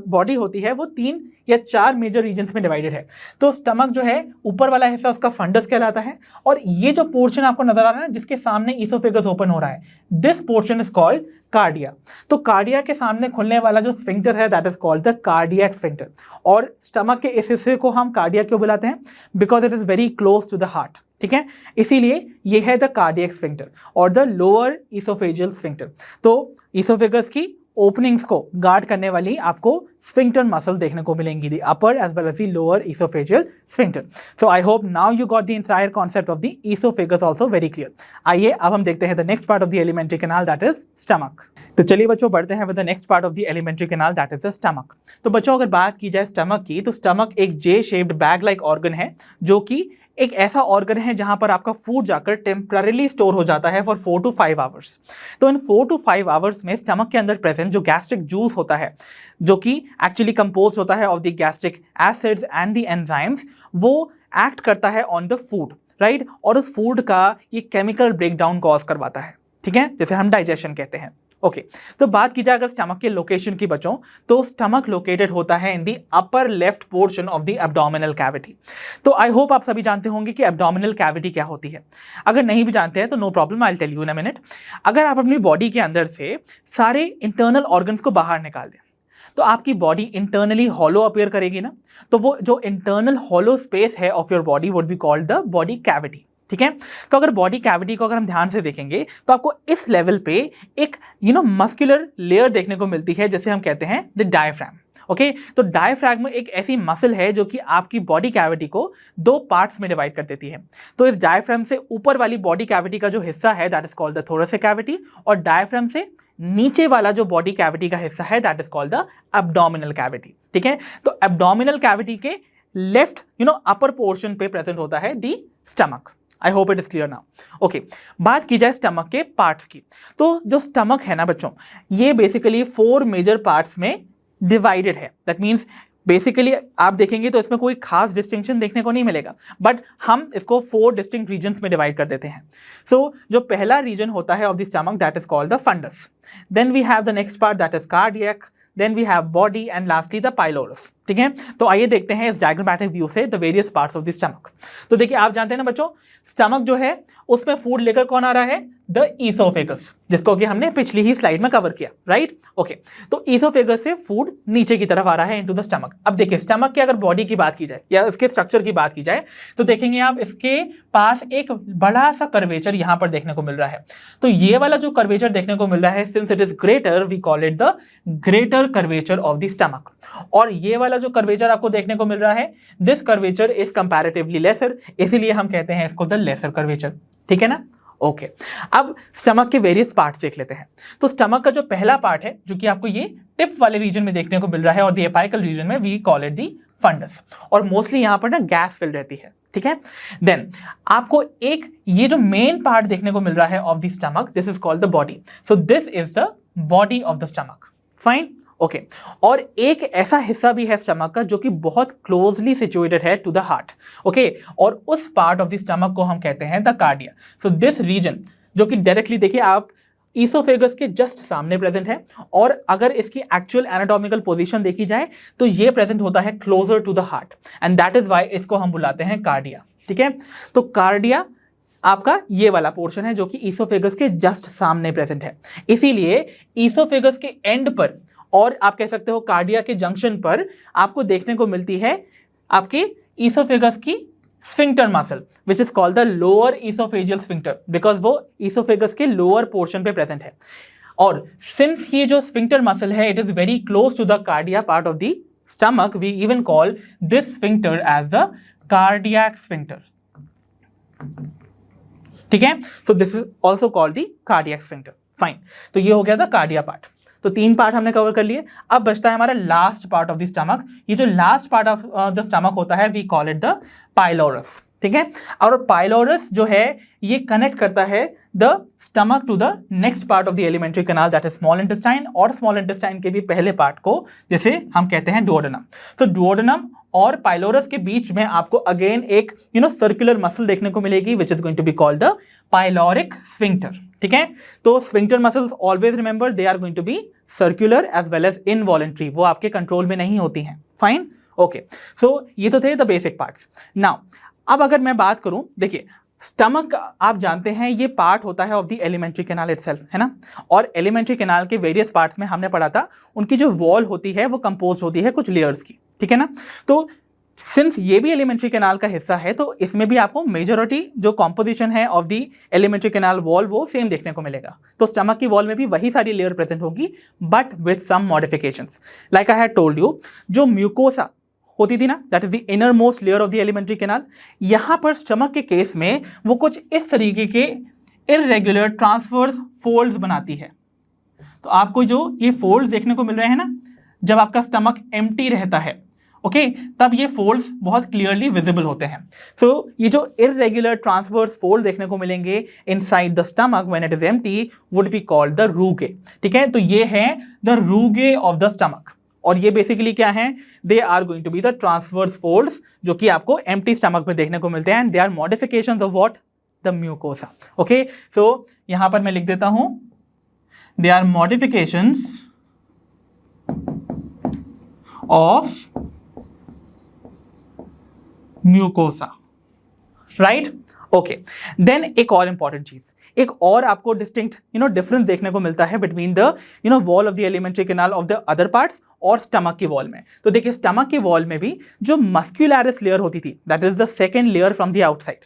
बॉडी होती है वो 3 या 4 मेजर रीजन्स में डिवाइडेड है। तो स्टमक जो है ऊपर वाला हिस्सा उसका फंडस कहलाता है, और ये जो पोर्शन आपको नजर आ रहा है ना जिसके सामने ईसोफेगस ओपन हो रहा है, this portion is called cardia. तो कार्डिया के सामने खुलने वाला जो स्फिंक्टर है that is called the cardiac sphincter. और स्टमक के इस हिस्से को हम कार्डिया क्यों बुलाते हैं? Because it is very close to the heart. ठीक है, इसीलिए ये है द कार्डियक स्फिंक्टर और द लोअर ईसोफेजियल स्फिंक्टर। तो ईसोफेगस की ओपनिंग्स को गार्ड करने वाली आपको स्फिंक्टर मसल देखने को मिलेंगी, the upper as well as the lower oesophageal sphincter. So I hope now you got the entire concept of the oesophagus also very clear. आइए अब हम देखते हैं the next part of the alimentary canal, that is stomach. तो चलिए बच्चों बढ़ते हैं with the next part of the alimentary canal, that is the stomach. तो बच्चों अगर बात की जाए स्टमक की, तो स्टमक एक जे शेप्ड बैग लाइक ऑर्गन है, जो कि एक ऐसा ऑर्गन है जहां पर आपका फूड जाकर टेम्पररीली स्टोर हो जाता है फॉर 4 to 5 आवर्स। तो इन 4 to 5 आवर्स में स्टमक के अंदर प्रेजेंट जो गैस्ट्रिक जूस होता है, जो कि एक्चुअली कंपोज होता है of the gastric acids and the enzymes, वो एक्ट करता है ऑन द फूड, राइट, और उस फूड का ये केमिकल ब्रेकडाउन कॉज करवाता है, ठीक है, जैसे हम डाइजेशन कहते हैं। ओके, तो बात की जाए अगर स्टमक के लोकेशन की बच्चों, तो स्टमक लोकेटेड होता है in the upper left portion of the abdominal cavity. तो आई होप आप सभी जानते होंगे कि एब्डोमिनल कैविटी क्या होती है। अगर नहीं भी जानते हैं तो no problem, I will tell you in a minute. अगर आप अपनी बॉडी के अंदर से सारे इंटरनल ऑर्गन्स को बाहर निकाल दें तो आपकी बॉडी इंटरनली हॉलो अपीयर करेगी ना, तो वो जो इंटरनल हॉलो स्पेस है of your body would be called the body cavity, ठीक है। तो अगर बॉडी कैविटी को अगर हम ध्यान से देखेंगे तो आपको इस लेवल पे एक मस्कुलर लेयर देखने को मिलती है, जैसे हम कहते हैं द डायफ्राम। ओके, तो डायफ्राम एक ऐसी मसल है जो कि आपकी बॉडी कैविटी को 2 पार्ट्स में डिवाइड कर देती है। तो इस डायफ्राम से ऊपर वाली बॉडी कैविटी का जो हिस्सा है that is called the thoracic cavity, और डायफ्राम से नीचे वाला जो बॉडी कैविटी का हिस्सा है that is called the abdominal cavity, ठीक है। तो एब्डोमिनल कैविटी के लेफ्ट अपर पोर्शन पे प्रेजेंट होता है the stomach. I hope it is clear now. Okay, बात की जाए स्टमक के पार्ट्स की, तो जो स्टमक है ना बच्चों, ये बेसिकली 4 मेजर पार्ट्स में डिवाइडेड है। दैट मीन्स बेसिकली आप देखेंगे तो इसमें कोई खास डिस्टिंक्शन देखने को नहीं मिलेगा, बट हम इसको 4 डिस्टिंक्ट रीजन्स में डिवाइड कर देते हैं। सो जो पहला रीजन होता है of the stomach that is called the fundus, then we have the next part that is cardiac, then we have body and lastly the pylorus, ठीक है। तो आइए देखते हैं इस डायग्रामेटिक व्यू से the various parts of the stomach. तो देखिए आप जानते हैं ना बच्चों, स्टमक जो है उसमें फूड लेकर कौन आ रहा है, द ईसोफेगस, जिसको कि हमने पिछली ही स्लाइड में कवर किया, राइट। ओके, तो ईसोफेगस से फूड नीचे की तरफ आ रहा है इनटू द स्टमक। अब देखिए स्टमक की अगर बॉडी की बात की जाए या इसके स्ट्रक्चर की बात की जाए तो देखेंगे आप इसके पास एक बड़ा सा कर्वेचर यहां पर देखने को मिल रहा है। तो ये वाला जो कर्वेचर देखने को मिल रहा है, since it is greater we call it the greater curvature of the stomach. और ये वाला जो कर्वेचर आपको देखने को मिल रहा है, this curvature is comparatively lesser, इसीलिए हम कहते हैं इसको द लेसर कर्वेचर, ठीक है ना। ओके, अब स्टमक के वेरियस पार्ट्स देख लेते हैं। तो स्टमक का जो पहला पार्ट है जो कि आपको ये टिप वाले रीजन में देखने को मिल रहा है, और द एपाइकल रीजन में we call it the fundus, और मोस्टली यहां पर ना गैस फिल रहती है, ठीक है। देन आपको एक ये जो मेन पार्ट देखने को मिल रहा है of the stomach, this is called the body. So this is the body of the stomach, fine. Okay, और एक ऐसा हिस्सा भी है स्टमक का जो कि बहुत क्लोजली सिचुएटेड है टू द हार्ट, ओके, और उस पार्ट ऑफ द स्टमक को हम कहते हैं the cardia. So this region जो कि डायरेक्टली देखिए आप ईसोफेगस के जस्ट सामने प्रेजेंट है, और अगर इसकी एक्चुअल एनाटॉमिकल पोजीशन देखी जाए तो ये प्रेजेंट होता है closer to the heart, and that is why इसको हम बुलाते हैं कार्डिया, ठीक है। तो कार्डिया आपका ये वाला पोर्शन है जो कि ईसोफेगस के जस्ट सामने प्रेजेंट है, इसीलिए ईसोफेगस के एंड पर, और आप कह सकते हो कार्डिया के जंक्शन पर, आपको देखने को मिलती है आपके ईसोफेगस की sphincter muscle, which is called the lower oesophageal sphincter, because वो ईसोफेगस के लोअर पोर्शन पे प्रेजेंट है। और सिंस ये जो स्फिंक्टर मसल है it is very close to the cardia part of the stomach, we even call this sphincter as the cardiac sphincter, ठीक है। So this is also called the cardiac sphincter, fine. तो ये हो गया था कार्डिया पार्ट। तो 3 पार्ट हमने कवर कर लिए। अब बचता है हमारा last part of the stomach. ये जो last part of the stomach होता है we call it the pylorus, ठीक है। और पाइलोरस जो है ये कनेक्ट करता है the stomach to the next part of the alimentary canal that is small intestine, और स्मॉल इंटेस्टाइन के भी पहले पार्ट को जैसे हम कहते हैं डुओडेनम। तो डुओडेनम और पाइलोरस के बीच में आपको अगेन एक सर्कुलर मसल देखने को मिलेगी which is going to be called the pyloric sphincter, ठीक है। तो sphincter muscles always remember they are going to be circular as well as involuntary, वो आपके कंट्रोल में नहीं होती हैं, फाइन। ओके, सो ये तो थे द बेसिक पार्ट्स। नाउ अब अगर मैं बात करूं, देखिए स्टमक आप जानते हैं ये पार्ट होता है of the alimentary canal itself, है ना। और एलिमेंट्री कैनाल के वेरियस पार्ट्स में हमने पढ़ा था उनकी जो वॉल होती है वो कंपोज होती है कुछ लेयर्स की, ठीक है ना। तो सिंस ये भी एलिमेंट्री कैनाल का हिस्सा है तो इसमें भी आपको मेजॉरिटी जो कॉम्पोजिशन है of the alimentary canal wall वो सेम देखने को मिलेगा। तो स्टमक की वॉल में भी वही सारी लेयर प्रेजेंट होगी but with some modifications. Like I had told you, जो म्यूकोसा होती थी ना, that is the inner most layer of the alimentary canal, यहां पर स्टमक के केस में वो कुछ इस तरीके के इररेगुलर ट्रांसवर्स फोल्ड्स बनाती है। तो आपको जो ये फोल्ड्स देखने को मिल रहे हैं ना, जब आपका स्टमक एम्प्टी रहता है, ओके, तब ये फोल्ड्स बहुत क्लियरली विजिबल होते हैं। सो ये जो इररेगुलर ट्रांसवर्स फोल्ड देखने को मिलेंगे inside the stomach when it is empty would be called the rugae. ठीक है, तो ये है the rugae of the stomach, और ये बेसिकली क्या है, they are going to be the transverse folds जो कि आपको एम्प्टी स्टमक में देखने को मिलते हैं, and they are modifications of what, the mucosa. Okay, so यहां पर मैं लिख देता हूं, they are modifications of mucosa, right. Okay, then एक और इंपॉर्टेंट चीज, एक और आपको डिस्टिंक्ट डिफरेंस देखने को मिलता है between the wall of the alimentary canal of the other parts और स्टमक की वॉल में। तो देखिए, स्टमक की वॉल में भी जो मस्क्यूलरिस लेयर होती थी, that is the second layer from the outside.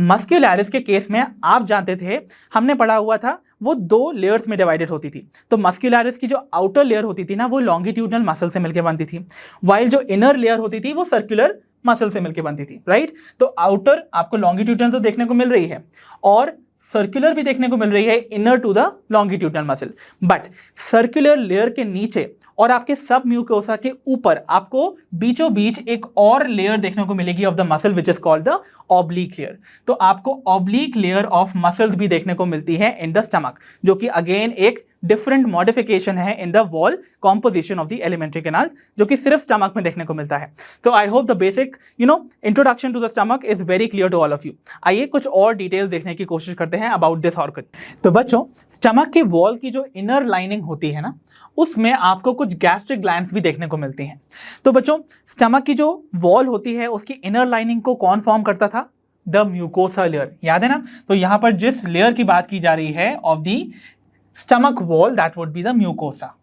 Muscularis के केस में आप जानते थे, हमने पढ़ा हुआ था, वो दो लेयर्स में डिवाइडेड होती थी। तो मस्क्यूलरिस की जो आउटर लेयर होती थी ना, वो लॉन्गिट्यूडनल मसल से मिलकर बनती थी, वाइल जो इनर लेयर होती थी वो सर्कुलर मसल से मिलकर बनती थी, राइट। तो आउटर आपको लॉन्गिट्यूडनल तो देखने को मिल रही है और सर्कुलर भी देखने को मिल रही है inner to the longitudinal muscle, but circular layer के नीचे और आपके सब म्यूकोसा के ऊपर आपको बीचों बीच एक और लेयर देखने को मिलेगी of the muscle which is called the oblique layer. तो आपको ऑब्लिक लेयर ऑफ मसल्स भी देखने को मिलती है इन द स्टमक, जो कि अगेन एक डिफरेंट मॉडिफिकेशन है in the wall composition of the alimentary canal, जो कि सिर्फ स्टमक में देखने को मिलता है। तो I hope the basic introduction to the stomach is very clear to all of you. आइए कुछ और डिटेल्स देखने की कोशिश करते हैं अबाउट दिस ऑर्गन। तो बच्चों, स्टमक की वॉल की जो इनर लाइनिंग होती है ना, उसमें आपको कुछ गैस्ट्रिक ग्लैंड्स भी देखने को मिलती हैं। तो बच्चों, स्टमक की जो वॉल होती है उसकी इनर लाइनिंग को कौन फॉर्म करता था, द म्यूकोसा लेयर, याद है ना। तो यहां पर जिस लेयर की बात की जा रही है of the stomach wall, that would be the mucosa.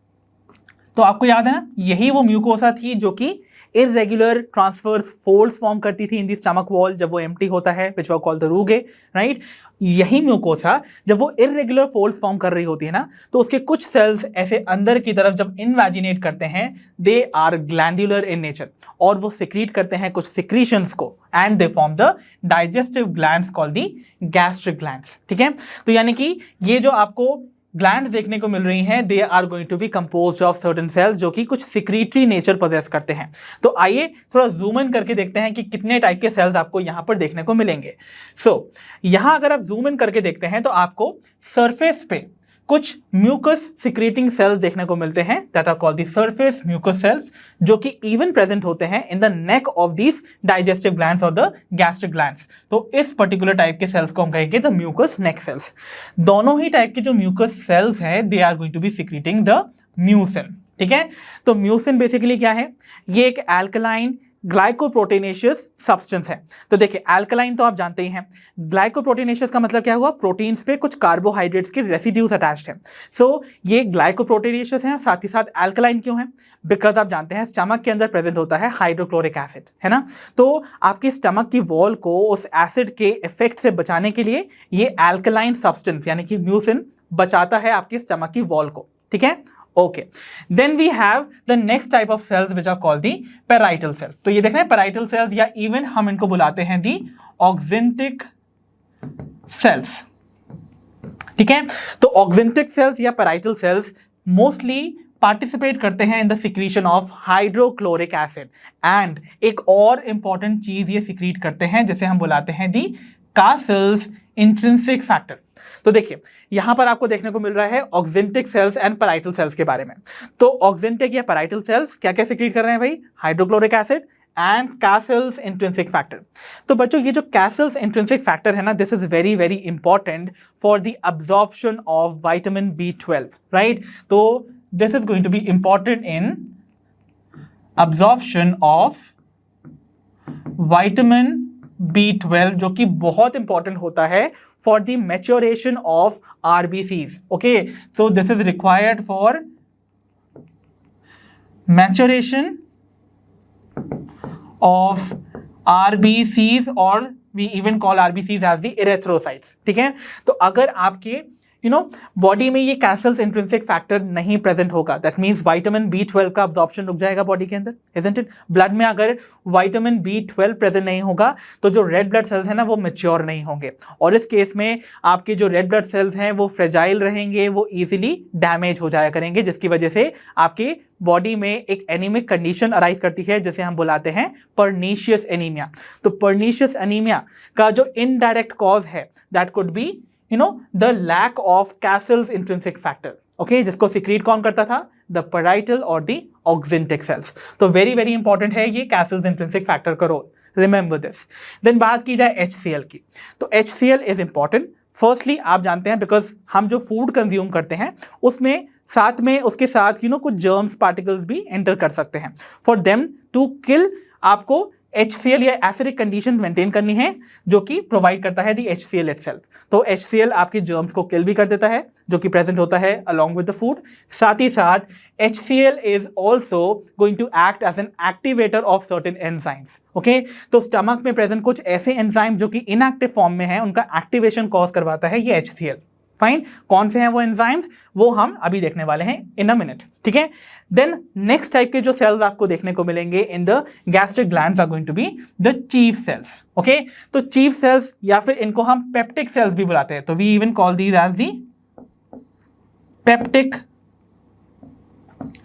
तो आपको याद है ना, यही वो म्यूकोसा थी जो कि इररेगुलर ट्रांसवर्स फोल्ड्स फॉर्म करती थी इन द स्टमक वॉल जब वो एम्प्टी होता है, which were called the rugae, right. यही म्यूकोसा जब वो इररेगुलर फोल्ड्स फॉर्म कर रही होती है ना, तो उसके कुछ सेल्स ऐसे अंदर की तरफ जब इनवैजिनेट करते हैं, they are glandular in nature, और वो सिक्रीट करते हैं कुछ सिक्रीशंस को, and they form the digestive glands called the gastric glands. ठीक है, तो यानी कि ये जो आपको ग्लैंड्स देखने को मिल रही हैं, they are going to be composed of certain cells जो कि कुछ सिक्रीटरी नेचर पोजेस करते हैं। तो आइए थोड़ा जूम इन करके देखते हैं कि कितने टाइप के सेल्स आपको यहां पर देखने को मिलेंगे। सो यहां अगर आप जूम इन करके देखते हैं तो आपको सरफेस पे कुछ म्यूकस सिक्रेटिंग सेल्स देखने को मिलते हैं, that are called the surface mucous cells, जो कि इवन प्रेजेंट होते हैं in the neck of these digestive glands और द गैस्ट्रिक ग्लैंड्स। तो इस पर्टिकुलर टाइप के सेल्स को हम कहेंगे द म्यूकस नेक सेल्स। दोनों ही टाइप के जो म्यूकस सेल्स हैं, they are going to be secreting the mucin. ठीक है, तो म्यूसिन बेसिकली क्या है, ये एक एल्कलाइन ग्लाइकोप्रोटीनेशियस सब्सटेंस है। तो देखिए, एल्कलाइन तो आप जानते ही हैं, ग्लाइकोप्रोटीनेशियस का मतलब क्या हुआ, प्रोटीन्स पे कुछ कार्बोहाइड्रेट्स के रेसिड्यूज अटैच्ड हैं। सो ये ग्लाइकोप्रोटीनेशियस है, साथ ही साथ एल्कलाइन क्यों है, बिकॉज आप जानते हैं स्टमक के अंदर प्रेजेंट होता है हाइड्रोक्लोरिक एसिड, है ना। तो आपके स्टमक की वॉल को उस एसिड के इफेक्ट से बचाने के लिए ये एल्कलाइन सब्सटेंस यानी कि म्यूसिन बचाता है आपके स्टमक की वॉल को। ठीक है, okay, then we have the next type of cells which are called the parietal cells। तो ये देख रहे हैं parietal cells, या even हम इनको बुलाते हैं the oxyntic cells। ठीक है, तो oxyntic cells या parietal cells mostly पार्टिसिपेट करते हैं in the secretion of hydrochloric acid, and एक और इंपॉर्टेंट चीज ये सिक्रीट करते हैं जिसे हम बुलाते हैं दी कासल्स इंट्रिंसिक फैक्टर। तो देखिए, यहां पर आपको देखने को मिल रहा है oxyntic cells and parietal cells के बारे में। तो ऑक्जेंटिक या पैराइटल सेल्स क्या क्या सिक्रीट कर रहे हैं भाई, hydrochloric acid and castle's intrinsic factor. तो बच्चों, ये जो कासल्स इंट्रिंसिक फैक्टर है ना, this is very very important for the absorption of vitamin B12, right. तो this is going to be important in absorption of vitamin B12, जो कि बहुत इंपॉर्टेंट होता है for the maturation of RBCs। Okay, so this is required for maturation of RBCs और we even call RBCs as the erythrocytes, ठीक है। तो अगर आपके बॉडी में ये कैसल्स इंट्रिंसिक फैक्टर नहीं प्रेजेंट होगा, दैट मींस विटामिन B12 का अब्जॉर्प्शन रुक जाएगा बॉडी के अंदर, इजंट इट। ब्लड में अगर विटामिन B12 प्रेजेंट नहीं होगा तो जो रेड ब्लड सेल्स है ना वो मैच्योर नहीं होंगे, और इस केस में आपके जो रेड ब्लड सेल्स हैं वो फ्रेजाइल रहेंगे, वो इजीली डैमेज हो जाया करेंगे, जिसकी वजह से आपके बॉडी में एक एनीमिक कंडीशन अराइज करती है जिसे हम बुलाते हैं पर्नीशियस एनीमिया। तो पर्नीशियस एनीमिया का जो इनडायरेक्ट कॉज है that could be the lack of Cassell's intrinsic factor, okay, जिसको सिक्रीट कौन करता था? The parietal और the oxyntic cells। तो वेरी वेरी इंपॉर्टेंट है ये Cassell's intrinsic factor का रोल, रिमेंबर दिस। देन बात की जाए HCl की, तो HCl इज इंपॉर्टेंट। फर्स्टली आप जानते हैं बिकॉज हम जो फूड कंज्यूम करते हैं उसमें साथ में उसके साथ कुछ जर्म्स पार्टिकल्स भी एंटर कर सकते हैं। फॉर देम टू किल आपको HCl या एसिडिक कंडीशन मेंटेन करनी है, जो कि प्रोवाइड करता है दी HCl इटसेल्फ। तो HCl आपके जर्म्स को किल भी कर देता है, जो कि प्रेजेंट होता है अलॉन्ग विद द फूड। साथ ही साथ HCl is also going to act as an activator of certain enzymes, okay. तो स्टमक में प्रेजेंट कुछ ऐसे एंजाइम जो कि इनएक्टिव फॉर्म में है, उनका एक्टिवेशन कॉज करवाता है ये HCl। फाइन, कौन से हैं वो एंजाइम्स, वो हम अभी देखने वाले हैं इन अ मिनट, ठीक है। देन नेक्स्ट टाइप के जो सेल्स आपको देखने को मिलेंगे in the gastric glands are going to be the chief cells, okay. तो चीफ सेल्स या फिर इनको हम पेप्टिक सेल्स भी बुलाते हैं, तो we even call these as the peptic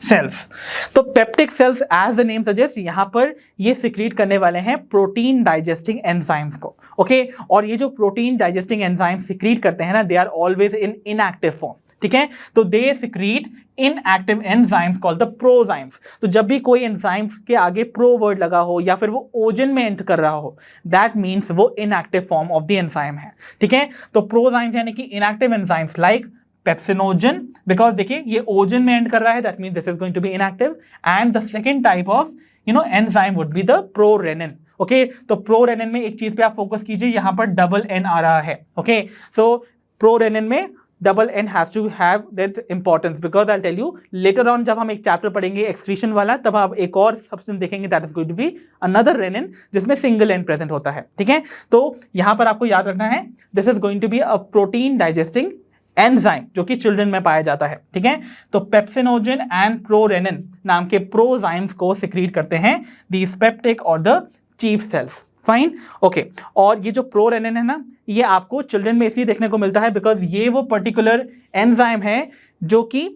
cells. तो peptic cells as the name suggest, यहां पर ये सिक्रीट करने वाले हैं प्रोटीन डाइजेस्टिंग एंजाइम्स को, ओके। और ये जो प्रोटीन डाइजेस्टिंग एंजाइम सिक्रीट करते हैं ना, they are always in inactive form, ठीक है। तो they secrete inactive enzymes called the proenzymes. तो जब भी कोई एंजाइम्स के आगे प्रो वर्ड लगा हो या फिर वो ओजन में एंटर कर रहा हो, दैट मीन्स वो inactive form of the enzyme है, ठीक है। तो प्रोजाइम्स यानी कि inactive enzymes like pepsinogen, because देखिए ये ओजन में एंड कर रहा है, that means this is going to be inactive. And the second type of enzyme would be the prorennin, okay. तो प्रोरेनिन में एक चीज पे आप फोकस कीजिए, यहां पर डबल एन आ रहा है, ओके। सो प्रोरेनिन में double N has to have that importance, because I tell you later on जब हम एक चैप्टर पढ़ेंगे एक्सक्रीशन वाला, तब आप एक और सब्सटेंस देखेंगे that is going to be another rennin जिसमें सिंगल एन प्रेजेंट होता है, ठीक है। तो यहां पर आपको याद रखना है this is going to be a protein digesting enzyme जो कि चिल्ड्रन में पाया जाता है, ठीक है। तो पेप्सिनोजन एंड प्रोरेनिन नाम के प्रोजाइम्स को सिक्रीट करते हैं दीस पेप्टिक और the chief cells, fine, okay. और ये जो प्रोरेनिन है ना, ये आपको चिल्ड्रन में इसलिए देखने को मिलता है बिकॉज ये वो पर्टिकुलर एंजाइम है जो कि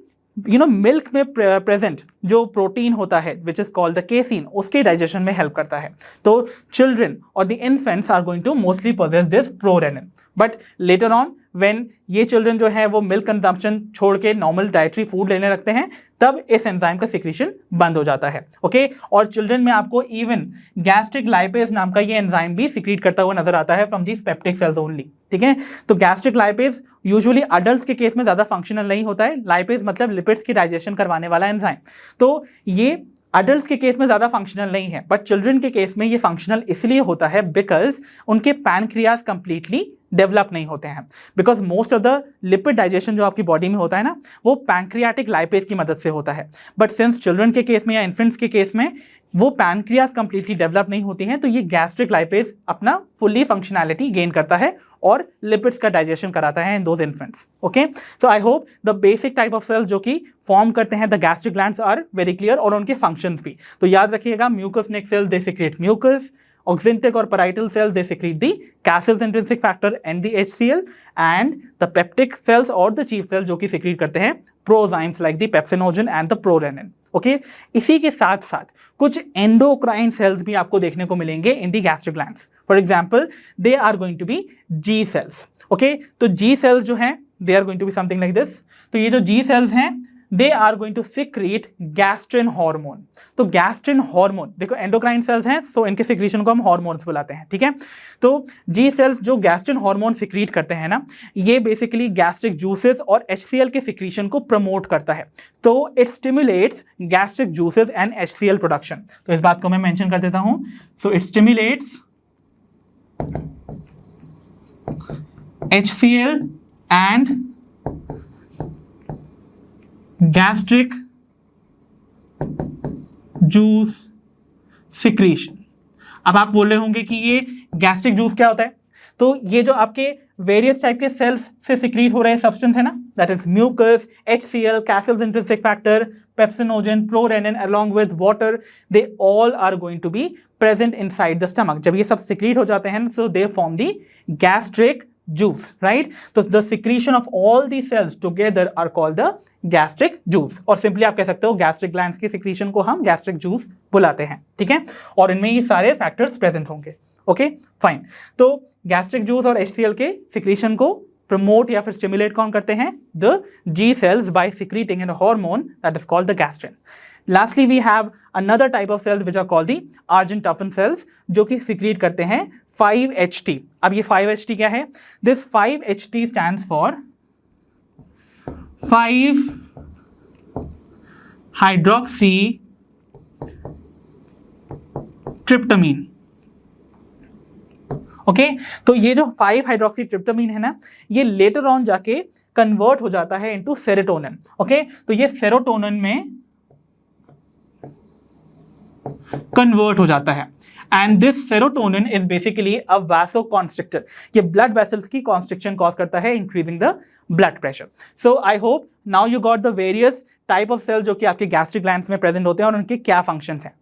मिल्क में प्रेजेंट जो प्रोटीन होता है which is called the casein, उसके डाइजेशन में हेल्प करता है। तो चिल्ड्रन और the infants are going to mostly possess this prorennin, but later on when ये चिल्ड्रन जो है वो मिल्क कंजम्पशन छोड़ के नॉर्मल डाइटरी फूड लेने लगते हैं, तब इस एंजाइम का सिक्रीशन बंद हो जाता है, ओके। और चिल्ड्रन में आपको इवन गैस्ट्रिक लाइपेज नाम का ये एंजाइम भी सिक्रीट करता हुआ नजर आता है from these peptic cells only, ठीक है। तो गैस्ट्रिक लाइपेज यूजुअली अडल्ट्स के केस में ज्यादा फंक्शनल नहीं होता है, लाइपेज मतलब लिपिड्स की डाइजेशन करवाने वाला एंजाइम, तो ये अडल्ट्स के केस में ज्यादा फंक्शनल नहीं है, बट चिल्ड्रन के केस में ये फंक्शनल इसलिए होता है बिकॉज उनके पैनक्रियाज कंप्लीटली डेवलप नहीं होते हैं, because most of the lipid digestion जो आपकी बॉडी में होता है ना, वो पैंक्रियाटिक लाइपेज की मदद से होता है। बट सिंस चिल्ड्रन के केस में या इन्फेंट्स के केस में वो पैनक्रियाज कंप्लीटली डेवलप नहीं होती हैं, तो ये गैस्ट्रिक लाइपेज अपना फुल्ली फंक्शनैलिटी गेन करता है और लिपिड्स का डाइजेशन कराता है in those infants, okay. So I hope the basic type of cells जो कि फॉर्म करते हैं the gastric glands are very clear, और उनके फंक्शंस भी। तो याद रखिएगा, mucous neck cell they secrete mucus, oxyntic or parietal cells they secrete the Cassell's intrinsic factor and the HCl, and the peptic cells or the chief cells जो कि secrete करते हैं प्रोजाइम्स like the pepsinogen and the prorenin, okay। इसी के साथ साथ कुछ endocrine cells भी आपको देखने को मिलेंगे in the gastric glands। For example, they are going to be G cells, okay। तो G cells जो हैं they are going to be something like this। तो ये जो G cells हैं they are going to secrete gastrin hormone। तो gastrin hormone देखो एंडोक्राइन सेल्स हैं, सो इनके सिक्रीशन को हम हॉर्मोन्स बुलाते हैं, ठीक है। तो जी सेल्स जो गैस्ट्रिन हार्मोन सिक्रीट करते हैं ना, ये बेसिकली गैस्ट्रिक जूसेस और HCl के सिक्रीशन को प्रमोट करता है। तो it stimulates gastric juices and HCl production. तो इस बात को मैं मेंशन कर देता हूं। So it stimulates HCl and gastric juice secretion, अब आप बोल रहे होंगे कि ये गैस्ट्रिक जूस क्या होता है? तो ये जो आपके वेरियस टाइप के सेल्स से सिक्रीट हो रहे सब्सटेंस है ना, that is mucus, HCl, Castle's intrinsic factor, pepsinogen, prorennin along with water, they all are going to be present inside the stomach. जब ये सब सिक्रीट हो जाते हैं so they form the gastric juice, right? तो the secretion of all these cells together are called the gastric juice, और सिंपली आप कह सकते हो gastric glands की secretion को हम gastric juice बुलाते हैं, ठीक है? और इनमें ये सारे फैक्टर्स प्रेजेंट होंगे, ओके फाइन। तो गैस्ट्रिक जूस और HCl के सिक्रीशन को प्रमोट या फिर स्टिमुलेट कौन करते हैं? The G cells by secreting a hormone that is called the gastrin. Lastly, we have another type of cells which are called the Argenteufen cells, जो कि सिक्रीट करते हैं 5-HT. अब ये 5-HT क्या है? This 5-HT stands for 5-hydroxytryptamine. Okay तो ये जो 5-हाइड्रोक्सीट्रिप्टामाइन है ना, ये लेटर ऑन जाके कन्वर्ट हो जाता है इनटू सेरोटोनिन। ओके तो ये सेरोटोनिन में कन्वर्ट हो जाता है and this serotonin is basically a vasoconstrictor. ये ब्लड वेसल्स की कॉन्स्ट्रिक्शन कॉज करता है, increasing the blood pressure. So I hope now you got the various type of cells जो कि आपके गैस्ट्रिक ग्लैंड्स में प्रेजेंट होते हैं और उनके क्या फंक्शंस हैं।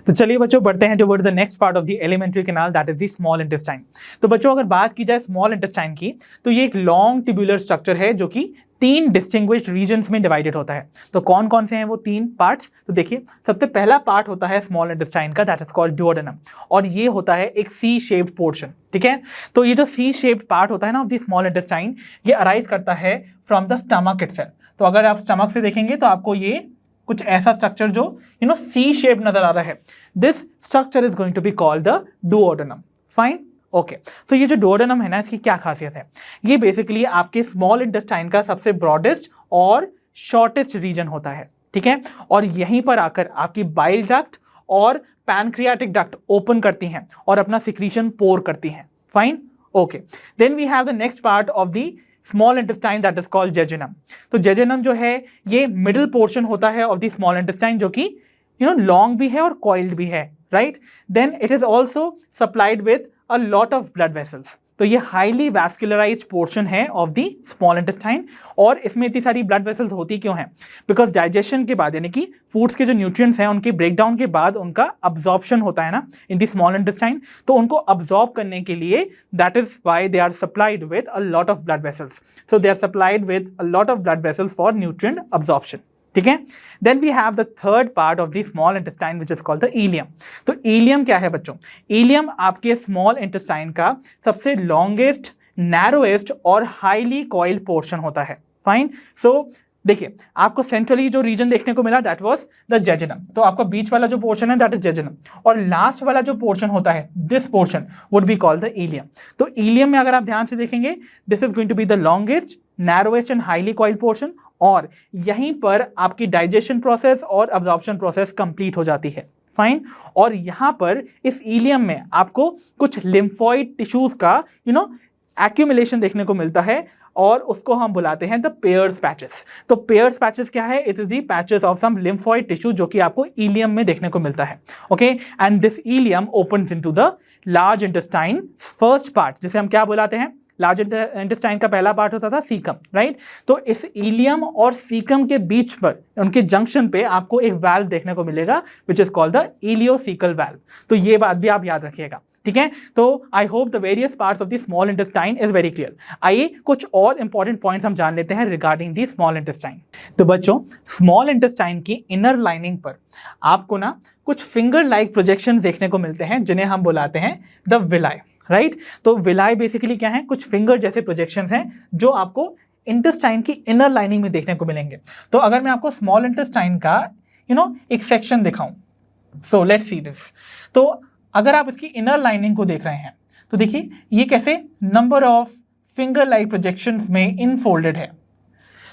तो चलिए बच्चों बढ़ते हैं towards the next part of the alimentary canal, that is the small intestine. तो बच्चों अगर बात की जाए स्मॉल इंटेस्टाइन की, तो ये एक लॉन्ग ट्यूबुलर स्ट्रक्चर है जो कि 3 डिस्टिंग्विश्ड रीजन्स में डिवाइडेड होता है। तो कौन कौन से हैं वो 3 पार्ट्स? तो देखिए सबसे पहला पार्ट होता है स्मॉल इंटेस्टाइन का, दैट इज कॉल्ड डुओडेनम, और ये होता है एक सी शेप्ड पोर्शन, ठीक है? तो ये जो सी शेप्ड पार्ट होता है ना ऑफ द स्मॉल इंटेस्टाइन, ये अराइज करता है फ्रॉम द स्टमक इटसेल्फ। तो अगर आप स्टमक से देखेंगे तो आपको ये कुछ ऐसा स्ट्रक्चर जो सी शेप नजर आ रहा है, this structure is going to be called the duodenum. Fine, okay. तो ये जो डुओडेनम है ना, इसकी क्या खासियत है? ये बेसिकली आपके स्मॉल इंटेस्टाइन का सबसे ब्रॉडेस्ट और शॉर्टेस्ट रीजन होता है, ठीक है? और यहीं पर आकर आपकी बाइल डक्ट और पैनक्रियाटिक डक्ट ओपन करती हैं और अपना सिक्रीशन पोर करती हैं। Fine, okay. Then we have the next part of the small intestine that is called jejunum. तो जेजुनम जो है ये मिडिल पोर्शन होता है ऑफ द स्मॉल इंटेस्टाइन, जो कि लॉन्ग भी है और कॉइल्ड भी है, right? Then it is also supplied with a lot of blood vessels. तो ये हाईली वैस्कुलराइज्ड पोर्शन है ऑफ द स्मॉल इंटेस्टाइन। और इसमें इतनी सारी ब्लड वेसल्स होती क्यों हैं? बिकॉज डाइजेशन के बाद, यानी कि फूड्स के जो न्यूट्रिएंट्स हैं उनके ब्रेकडाउन के बाद उनका अब्जॉर्प्शन होता है ना इन द स्मॉल इंटेस्टाइन, तो उनको अब्जॉर्ब करने के लिए that is why they are supplied with a lot of blood vessels. So they are supplied with a lot of blood vessels for nutrient absorption, ठीक है? Then we have the third part of the small intestine which is called the ileum. तो इलियम क्या है बच्चों? इलियम आपके स्मॉल इंटेस्टाइन का सबसे लॉन्गेस्ट, नैरोएस्ट और हाईली कॉइल्ड पोर्शन होता है। फाइन, सो देखिए आपको सेंट्रली जो रीजन देखने को मिला दैट वाज द जेजुनम। तो आपका बीच वाला जो पोर्शन है दैट इज जेजुनम, और लास्ट वाला जो पोर्शन होता है this portion would be called the ileum. तो इलियम में अगर आप ध्यान से देखेंगे this is going to be the longest, narrowest and highly coiled portion, और यहीं पर आपकी डाइजेशन प्रोसेस और अब्जॉर्प्शन प्रोसेस कंप्लीट हो जाती है। फाइन, और यहां पर इस इलियम में आपको कुछ लिम्फॉइड टिश्यूज का एक्यूमुलेशन देखने को मिलता है, और उसको हम बुलाते हैं द पेयर्स पैचेस। तो पेयर्स पैचेस क्या है? It is the patches of some lymphoid tissue जो कि आपको इलियम में देखने को मिलता है, okay? And this ileum opens into the large intestine first part, जिसे हम क्या बुलाते हैं? लार्ज इंटेस्टाइन का पहला पार्ट होता था सीकम, राइट? तो इस इलियम और सीकम के बीच पर, उनके जंक्शन पे आपको एक वाल्व देखने को मिलेगा which is called the ileocaecal valve. तो ये बात भी आप याद रखिएगा, ठीक है? तो I hope the various parts of the small intestine is very clear. आइए कुछ और इंपॉर्टेंट पॉइंट्स हम जान लेते हैं रिगार्डिंग द स्मॉल इंटेस्टाइन। तो बच्चों स्मॉल इंटेस्टाइन की इनर लाइनिंग पर आपको ना कुछ फिंगर लाइक प्रोजेक्शन देखने को मिलते हैं जिन्हें हम बुलाते हैं द विलाई, राइट? तो विलाई बेसिकली क्या है? कुछ फिंगर जैसे प्रोजेक्शंस हैं जो आपको इंटेस्टाइन की इनर लाइनिंग में देखने को मिलेंगे। तो अगर मैं आपको स्मॉल इंटेस्टाइन का एक सेक्शन दिखाऊं, सो लेट्स सी दिस। तो अगर आप इसकी इनर लाइनिंग को देख रहे हैं तो देखिए ये कैसे number of finger like projections में इनफोल्डेड है।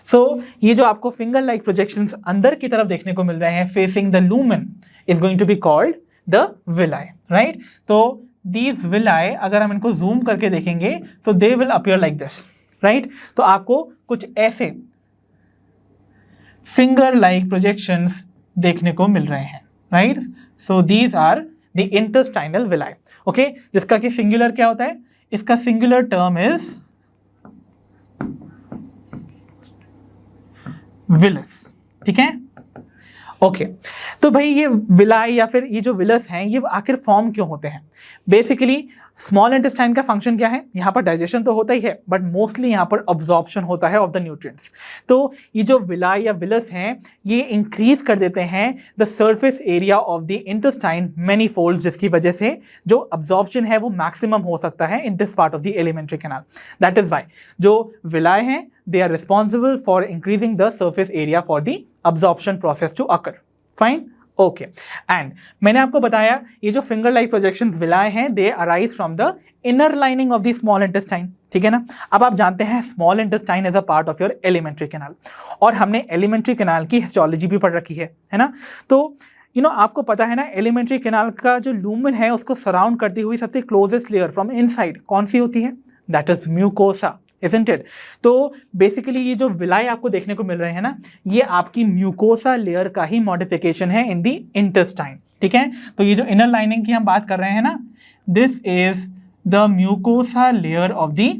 सो ये जो आपको फिंगर लाइक प्रोजेक्शंस अंदर की तरफ देखने को मिल रहे हैं facing the lumen is going to be called the villi, right? तो these villi अगर हम इनको जूम करके देखेंगे तो they will appear like this, right? तो आपको कुछ ऐसे finger like projections देखने को मिल रहे हैं, right? So these are the intestinal villi. Okay, जिसका कि सिंगुलर क्या होता है, इसका सिंगुलर टर्म इज विलस। ठीक है, ओके तो भाई ये विलाई या फिर ये जो विलस हैं ये आखिर फॉर्म क्यों होते हैं? बेसिकली स्मॉल इंटेस्टाइन का फंक्शन क्या है, यहाँ पर डाइजेशन तो होता ही है बट मोस्टली यहाँ पर अब्जॉर्प्शन होता है ऑफ द न्यूट्रिएंट्स। तो ये जो विलाई या विलस हैं ये इंक्रीज कर देते हैं the surface area of the intestine many folds, जिसकी वजह से जो अब्जॉर्प्शन है वो मैक्सिमम हो सकता है in this part of the alimentary canal. That is why जो विलाई हैं they are responsible for increasing the surface area for the absorption process to occur. Fine? Okay. And मैंने आपको बताया ये जो finger like projections villi हैं they arise from the inner lining of the small intestine. ठीक है ना? अब आप जानते हैं small intestine is a part of your alimentary canal और हमने alimentary canal की histology भी पढ़ रखी है ना? तो आपको पता है ना एलिमेंट्री कैनाल का जो लूमेन है उसको सराउंड करती हुई सबसे क्लोजेस्ट लेयर फ्रॉम इनसाइड कौन सी होती है? That is mucosa, isn't it? तो बेसिकली ये जो विलाई आपको देखने को मिल रहे हैं ना ये आपकी म्यूकोसा लेयर का ही मॉडिफिकेशन है इन दी इंटेस्टाइन। ठीक है, तो ये जो इनर लाइनिंग की हम बात कर रहे हैं ना this is the mucosa layer of the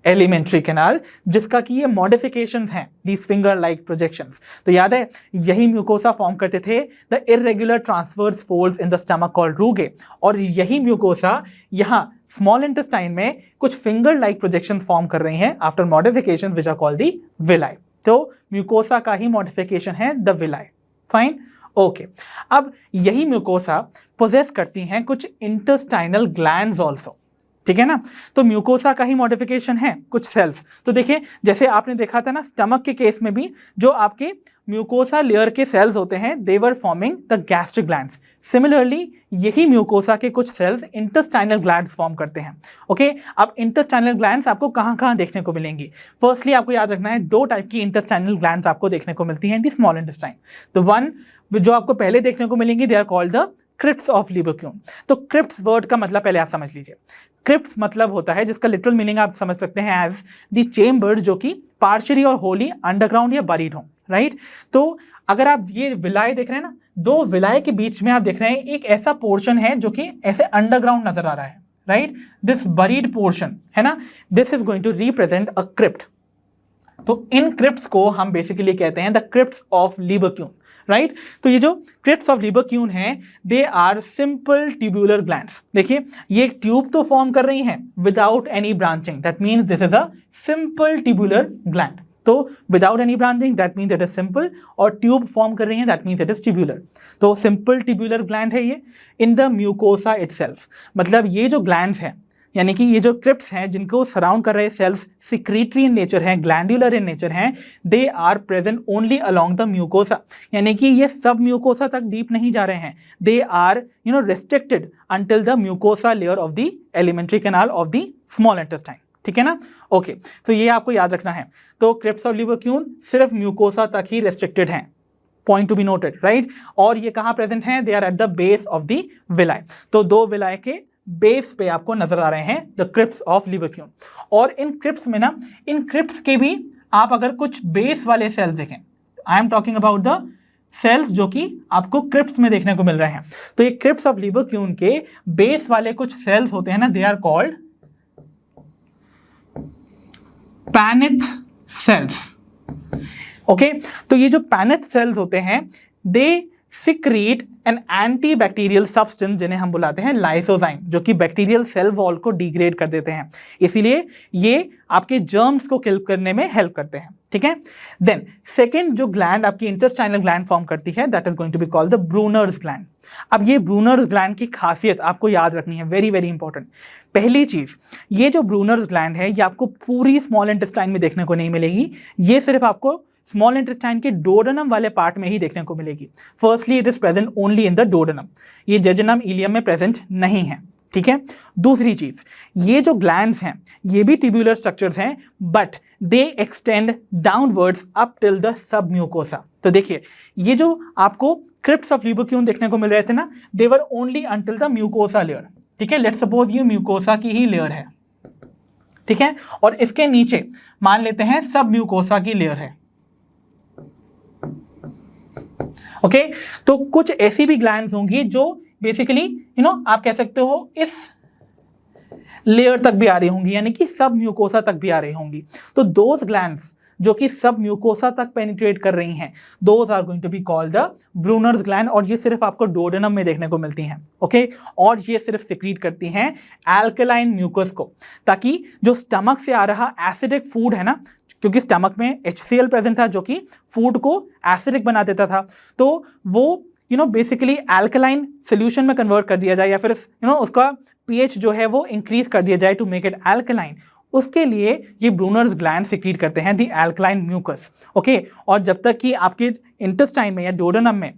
alimentary canal, जिसका कि ये मॉडिफिकेशंस हैं दीज फिंगर लाइक प्रोजेक्शंस। तो याद है यही म्यूकोसा फॉर्म करते थे the irregular transverse folds in the stomach called rugae, और यही म्यूकोसा यहाँ स्मॉल इंटेस्टाइन में कुछ फिंगर लाइक प्रोजेक्शन फॉर्म कर रही हैं after modification which are called the villi. तो म्यूकोसा का ही मॉडिफिकेशन है द विलाई। Fine, okay. अब यही म्यूकोसा पोजेस करती हैं कुछ इंटेस्टाइनल ग्लैंड्स ऑल्सो। ठीक है ना, तो म्यूकोसा का ही मॉडिफिकेशन है कुछ सेल्स। तो देखिए जैसे आपने देखा था ना स्टमक के केस में भी जो आपके म्यूकोसा लेयर के सेल्स होते हैं they were forming the gastric glands. Similarly यही म्यूकोसा के कुछ सेल्स इंटेस्टाइनल ग्लैंड्स फॉर्म करते हैं। ओके, अब इंटेस्टाइनल ग्लैंड्स आपको कहाँ कहाँ देखने को मिलेंगी? फर्स्टली आपको याद रखना है दो टाइप की इंटेस्टाइनल ग्लैंड्स आपको देखने को मिलती हैं इन द स्मॉल इंटेस्टाइन। तो वन जो आपको पहले देखने को मिलेंगी they are called the crypts of Lieberkuhn. तो क्रिप्ट्स वर्ड का मतलब पहले आप समझ लीजिए। क्रिप्ट्स मतलब होता है जिसका लिटरल मीनिंग आप समझ सकते हैं एज द चेम्बर जो कि पार्शियली और होली अंडरग्राउंड या बरीड हो, राइट? तो अगर आप ये विलाई देख रहे हैं ना, दो विलाई के बीच में आप देख रहे हैं एक ऐसा पोर्शन है जो कि ऐसे अंडरग्राउंड नजर आ रहा है, राइट? दिस बरीड पोर्शन है ना, this is going to represent a crypt. तो इन क्रिप्ट्स को हम बेसिकली कहते हैं the crypts of Lieberkuhn, right? तो ये जो क्रिप्ट्स ऑफ लीबोक्यून हैं they are simple tubular glands. देखिए ये एक ट्यूब तो फॉर्म कर रही हैं without any branching, that means this is a simple tubular gland. तो without any branching that means it is simple, और ट्यूब फॉर्म कर रही है that means it is tubular. तो सिंपल ट्यूबुलर ग्लैंड है ये इन द म्यूकोसा इटसेल्फ। मतलब ये जो ग्लैंड्स हैं यानी कि ये जो क्रिप्ट्स हैं जिनको सराउंड कर रहे सेल्स सिक्रीटरी इन नेचर हैं, ग्लैंडुलर इन नेचर हैं, they are present only along the mucosa. यानी कि ये सब म्यूकोसा तक डीप नहीं जा रहे हैं, they are restricted until the mucosa layer of the alimentary canal of the small intestine. ठीक है ना, ओके। तो ये आपको याद रखना है। तो क्रिप्ट्स ऑफ लीबोक्यून सिर्फ म्यूकोसा तक ही रेस्ट्रिक्टेड हैं, point to be noted, right? और ये कहाँ प्रेजेंट हैं? They are at the base of the villi. तो दो विलाई के बेस पे आपको नजर आ रहे हैं द क्रिप्ट्स ऑफ लीबोक्यून। और इन क्रिप्ट्स में ना, इन क्रिप्ट्स के भी आप अगर कुछ बेस वाले सेल्स देखें, I am talking about the cells जो कि आपको क्रिप्ट्स में देखने को मिल रहे हैं। तो ये क्रिप्ट्स ऑफ लीबोक्यून के बेस वाले कुछ सेल्स होते हैं ना, they are called Paneth cells. Okay, तो ये जो पैनिथ सेल्स होते हैं they secrete an antibacterial substance जिन्हें हम बुलाते हैं लाइसोजाइम, जो कि बैक्टीरियल सेल वॉल को डिग्रेड कर देते हैं, इसीलिए ये आपके जर्म्स को किल करने में हेल्प करते हैं। ठीक है, देन सेकेंड जो ग्लैंड आपकी इंटेस्टाइनल ग्लैंड फॉर्म करती है that is going to be called the Brunner's gland. अब ये ब्रूनर्स ग्लैंड की खासियत आपको याद रखनी है, वेरी वेरी इंपॉर्टेंट। पहली चीज, ये जो ब्रूनर्स ग्लैंड है ये आपको पूरी स्मॉल इंटेस्टाइन में देखने को नहीं मिलेगी, ये सिर्फ आपको स्मॉल इंटेस्टाइन के डोडेनम वाले पार्ट में ही देखने को मिलेगी। Firstly it is present only in the duodenum, ये जेजुनम इलियम में प्रेजेंट नहीं है। ठीक है, दूसरी चीज, ये जो ग्लैंड्स हैं ये भी ट्यूबुलर स्ट्रक्चर्स हैं but they extend downwards up till the sub mucosa. तो देखिए ये जो आपको क्रिप्ट्स ऑफ लीबोक्यून देखने को मिल रहे थे ना, they were only until the mucosa layer. ठीक है, लेट्स सपोज ये म्यूकोसा की ही लेयर है, ठीक है, और इसके नीचे मान लेते हैं सब म्यूकोसा की लेयर है। ओके, तो कुछ ऐसी भी ग्लैंड्स होंगी जो बेसिकली आप कह सकते हो इस लेयर तक भी आ रही होंगी, यानी कि सब म्यूकोसा तक भी आ रही होंगी। तो दोज ग्लैंड्स जो कि सब म्यूकोसा तक पेनिट्रेट कर रही हैं, those are going to be called the Brunner's gland, और ये सिर्फ आपको डोडेनम में देखने को मिलती हैं। ओके, और ये सिर्फ सिक्रीट करती हैं एल्कलाइन म्यूकस को, ताकि जो स्टमक से आ रहा एसिडिक फूड है ना, क्योंकि स्टमक में HCl प्रेजेंट था जो कि फूड को एसिडिक बना देता था, तो वो बेसिकली एल्कलाइन सोल्यूशन में कन्वर्ट कर दिया जाए, या फिर उसका pH जो है वो इंक्रीज कर दिया जाए टू मेक इट एल्कलाइन। उसके लिए ये ब्रूनर्स ग्लैंड सिक्रीट करते हैं दी एल्कलाइन म्यूकस। ओके, और जब तक कि आपके इंटेस्टाइन में या डोडेनम में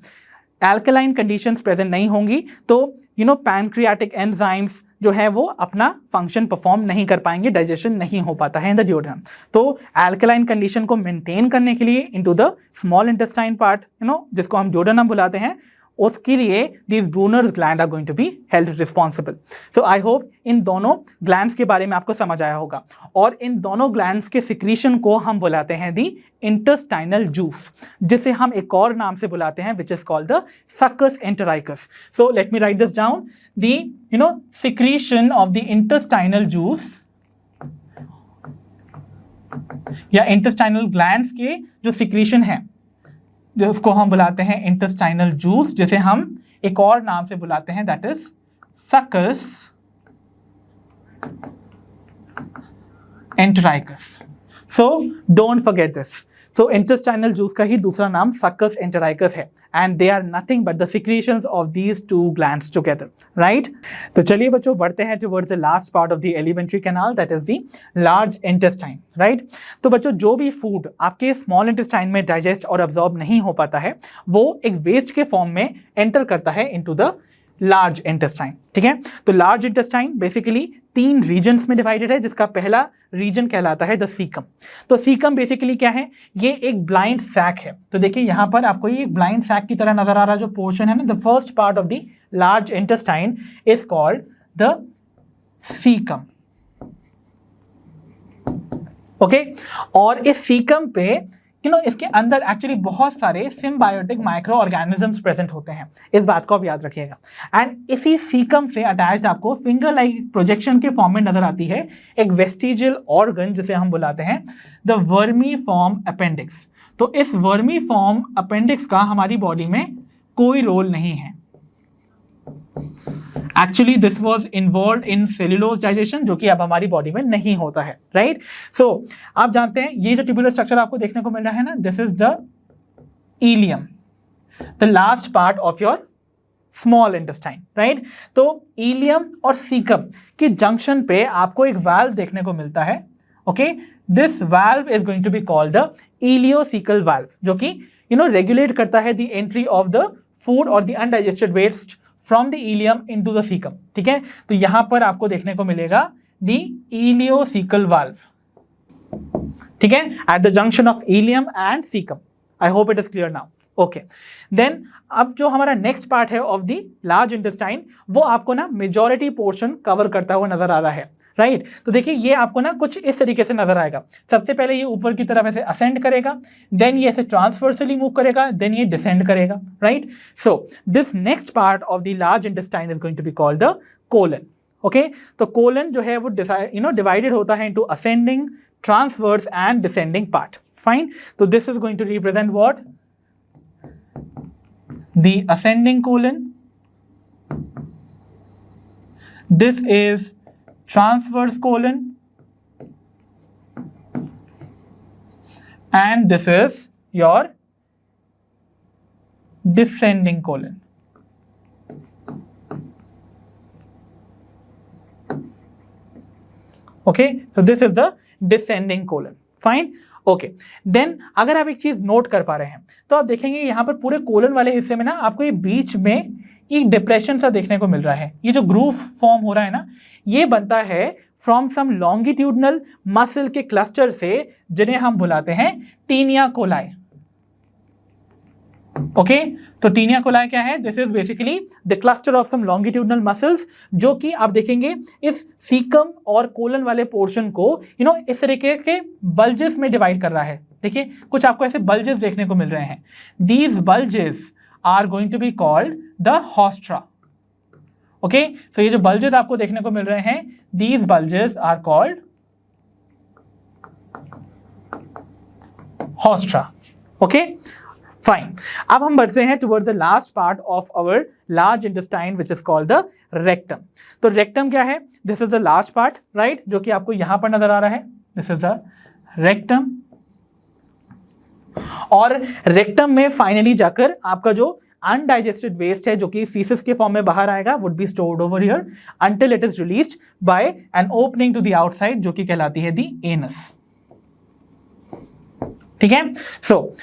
एल्कलाइन कंडीशंस प्रेजेंट नहीं होंगी, तो पैनक्रियाटिक एंजाइम्स जो है वो अपना फंक्शन परफॉर्म नहीं कर पाएंगे, डाइजेशन नहीं हो पाता है इन द ड्यूडेनम। तो एल्कलाइन कंडीशन को मेंटेन करने के लिए into the small intestine part, जिसको हम ड्यूडेनम बुलाते हैं, उसके लिए these Brunner's gland are going to be held responsible. So I hope इन दोनों ग्लैंड्स के बारे में आपको समझ आया होगा, और इन दोनों ग्लैंड्स के सिक्रीशन को हम बुलाते हैं दी इंटेस्टाइनल जूस, जिसे हम एक और नाम से बुलाते हैं which is called the succus entericus. So let me write this down, the secretion of the intestinal juice या इंटेस्टाइनल ग्लैंड्स के जो सिक्रीशन है, जो उसको हम बुलाते हैं इंटेस्टाइनल जूस, जिसे हम एक और नाम से बुलाते हैं that is succus entericus. So don't forget this. So intestinal juice का ही दूसरा नाम सक्कस एंटेराइकस है, and they are nothing but the secretions of these two glands together, right. तो चलिए बच्चों, बढ़ते हैं towards the last part of the alimentary canal, that is the large intestine, right. तो बच्चों, जो भी फूड आपके स्मॉल इंटेस्टाइन में डाइजेस्ट और अब्सॉर्ब नहीं हो पाता है, वो एक वेस्ट के फॉर्म में एंटर करता है इनटू द लार्ज इंटेस्टाइन, ठीक है। तो लार्ज इंटेस्टाइन बेसिकली 3 रीजन्स में डिवाइडेड है, जिसका पहला रीजन कहलाता है द सीकम। तो सीकम बेसिकली क्या है, ये एक ब्लाइंड सैक है। तो देखिए यहां पर आपको ये ब्लाइंड सैक की तरह नजर आ रहा जो पोर्शन है ना, the first part of the large intestine is called the caecum. Okay, और इस सीकम पे इसके अंदर एक्चुअली बहुत सारे सिम्बायोटिक माइक्रो ऑर्गेनिजम्स प्रेजेंट होते हैं, इस बात को आप याद रखिएगा। एंड इसी सीकम से अटैच्ड आपको फिंगर लाइक प्रोजेक्शन के फॉर्म में नजर आती है एक वेस्टिजियल ऑर्गन, जिसे हम बुलाते हैं द वर्मीफॉर्म अपेंडिक्स। तो इस वर्मीफॉर्म अपेंडिक्स का हमारी बॉडी में कोई रोल नहीं है। Actually this was involve in cellulose digestion, जो कि अब हमारी बॉडी में नहीं होता है, राइट। सो आप जानते हैं ये जो ट्यूबुलर स्ट्रक्चर आपको देखने को मिल रहा है ना, this is the ileum, the last part of your small intestine, right. तो इलियम और सीकम के जंक्शन पे आपको एक वाल्व देखने को मिलता है। Okay, this valve is going to be called the ileocaecal valve, जो कि रेगुलेट करता है the entry of the food और the undigested waste from the ileum into the caecum, ठीक है। तो यहां पर आपको देखने को मिलेगा द इलियोसिकल वाल्व, ठीक है, at the junction of ileum and caecum. I hope it is clear now. Okay, then अब जो हमारा नेक्स्ट पार्ट है ऑफ द लार्ज इंटेस्टाइन, वो आपको ना मेजॉरिटी पोर्शन कवर करता हुआ नजर आ रहा है, राइट। तो देखिए ये आपको ना कुछ इस तरीके से नजर आएगा। सबसे पहले ये ऊपर की तरफ ऐसे असेंड करेगा, देन ये ऐसे ट्रांसवर्सली मूव करेगा, देन ये डिसेंड करेगा, right. So this next part of the large intestine is going to be called the colon. Okay, तो कोलन जो है वो डिवाइडेड होता है into ascending, transverse and descending part, fine. तो this is going to represent what, the ascending colon, this is transverse colon, and this is your descending colon. Okay, so this is the descending colon, fine. Okay, then अगर आप एक चीज नोट कर पा रहे हैं तो आप देखेंगे यहां पर पूरे कोलन वाले हिस्से में ना आपको ये बीच में एक डिप्रेशन सा देखने को मिल रहा है। ये जो ग्रूव फॉर्म हो रहा है ना, ये बनता है फ्रॉम सम लॉन्गिट्यूडनल मसल के क्लस्टर से, जिन्हें हम बुलाते हैं टीनिया कोलाई। ओके, तो टीनिया कोलाई क्या है, this is basically the cluster of some longitudinal muscles, जो कि आप देखेंगे इस सीकम और कोलन वाले पोर्शन को इस तरीके के बल्जेस में डिवाइड कर रहा है। देखिए कुछ आपको ऐसे बल्जेस देखने को मिल रहे हैं। These bulges are going to be called the haustra. Okay, so ये जो बल्जेस आपको देखने को मिल रहे हैं, these bulges are called haustra. Okay, fine. अब हम बढ़ते हैं towards the last part of our large intestine which is called the rectum. तो रेक्टम क्या है? This is the last part, right, जो कि आपको यहां पर नजर आ रहा है, दिस इज द रेक्टम। और रेक्टम में फाइनली जाकर आपका जो अनडाइजेस्टेड वेस्ट है, जो कि फीसिस के फॉर्म में बाहर आएगा, would be stored over here until it is released by an opening to the outside, जो कि कहलाती है द एनस। ठीक है, सो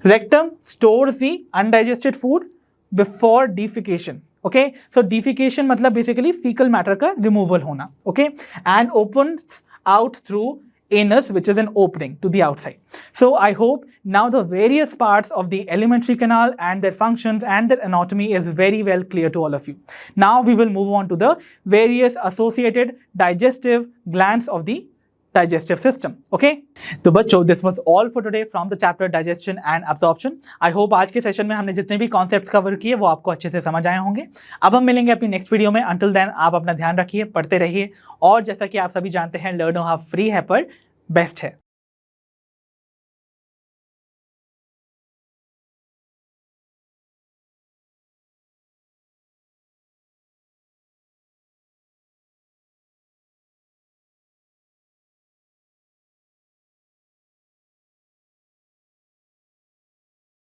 rectum stores the undigested food before defecation. Okay, so defecation मतलब basically fecal matter का removal होना, okay, and opens out through anus, which is an opening to the outside. So I hope now the various parts of the alimentary canal and their functions and their anatomy is very well clear to all of you. Now we will move on to the various associated digestive glands of the digestive system. Okay, तो बच्चों this was all for today from the chapter digestion and absorption. I hope आज के सेशन में हमने जितने भी कॉन्सेप्ट्स कवर किए वो आपको अच्छे से समझ आए होंगे। अब हम मिलेंगे अपनी नेक्स्ट वीडियो में। Until then आप अपना ध्यान रखिए, पढ़ते रहिए, और जैसा कि आप सभी जानते हैं लर्न हाउ फ्री है पर बेस्ट है।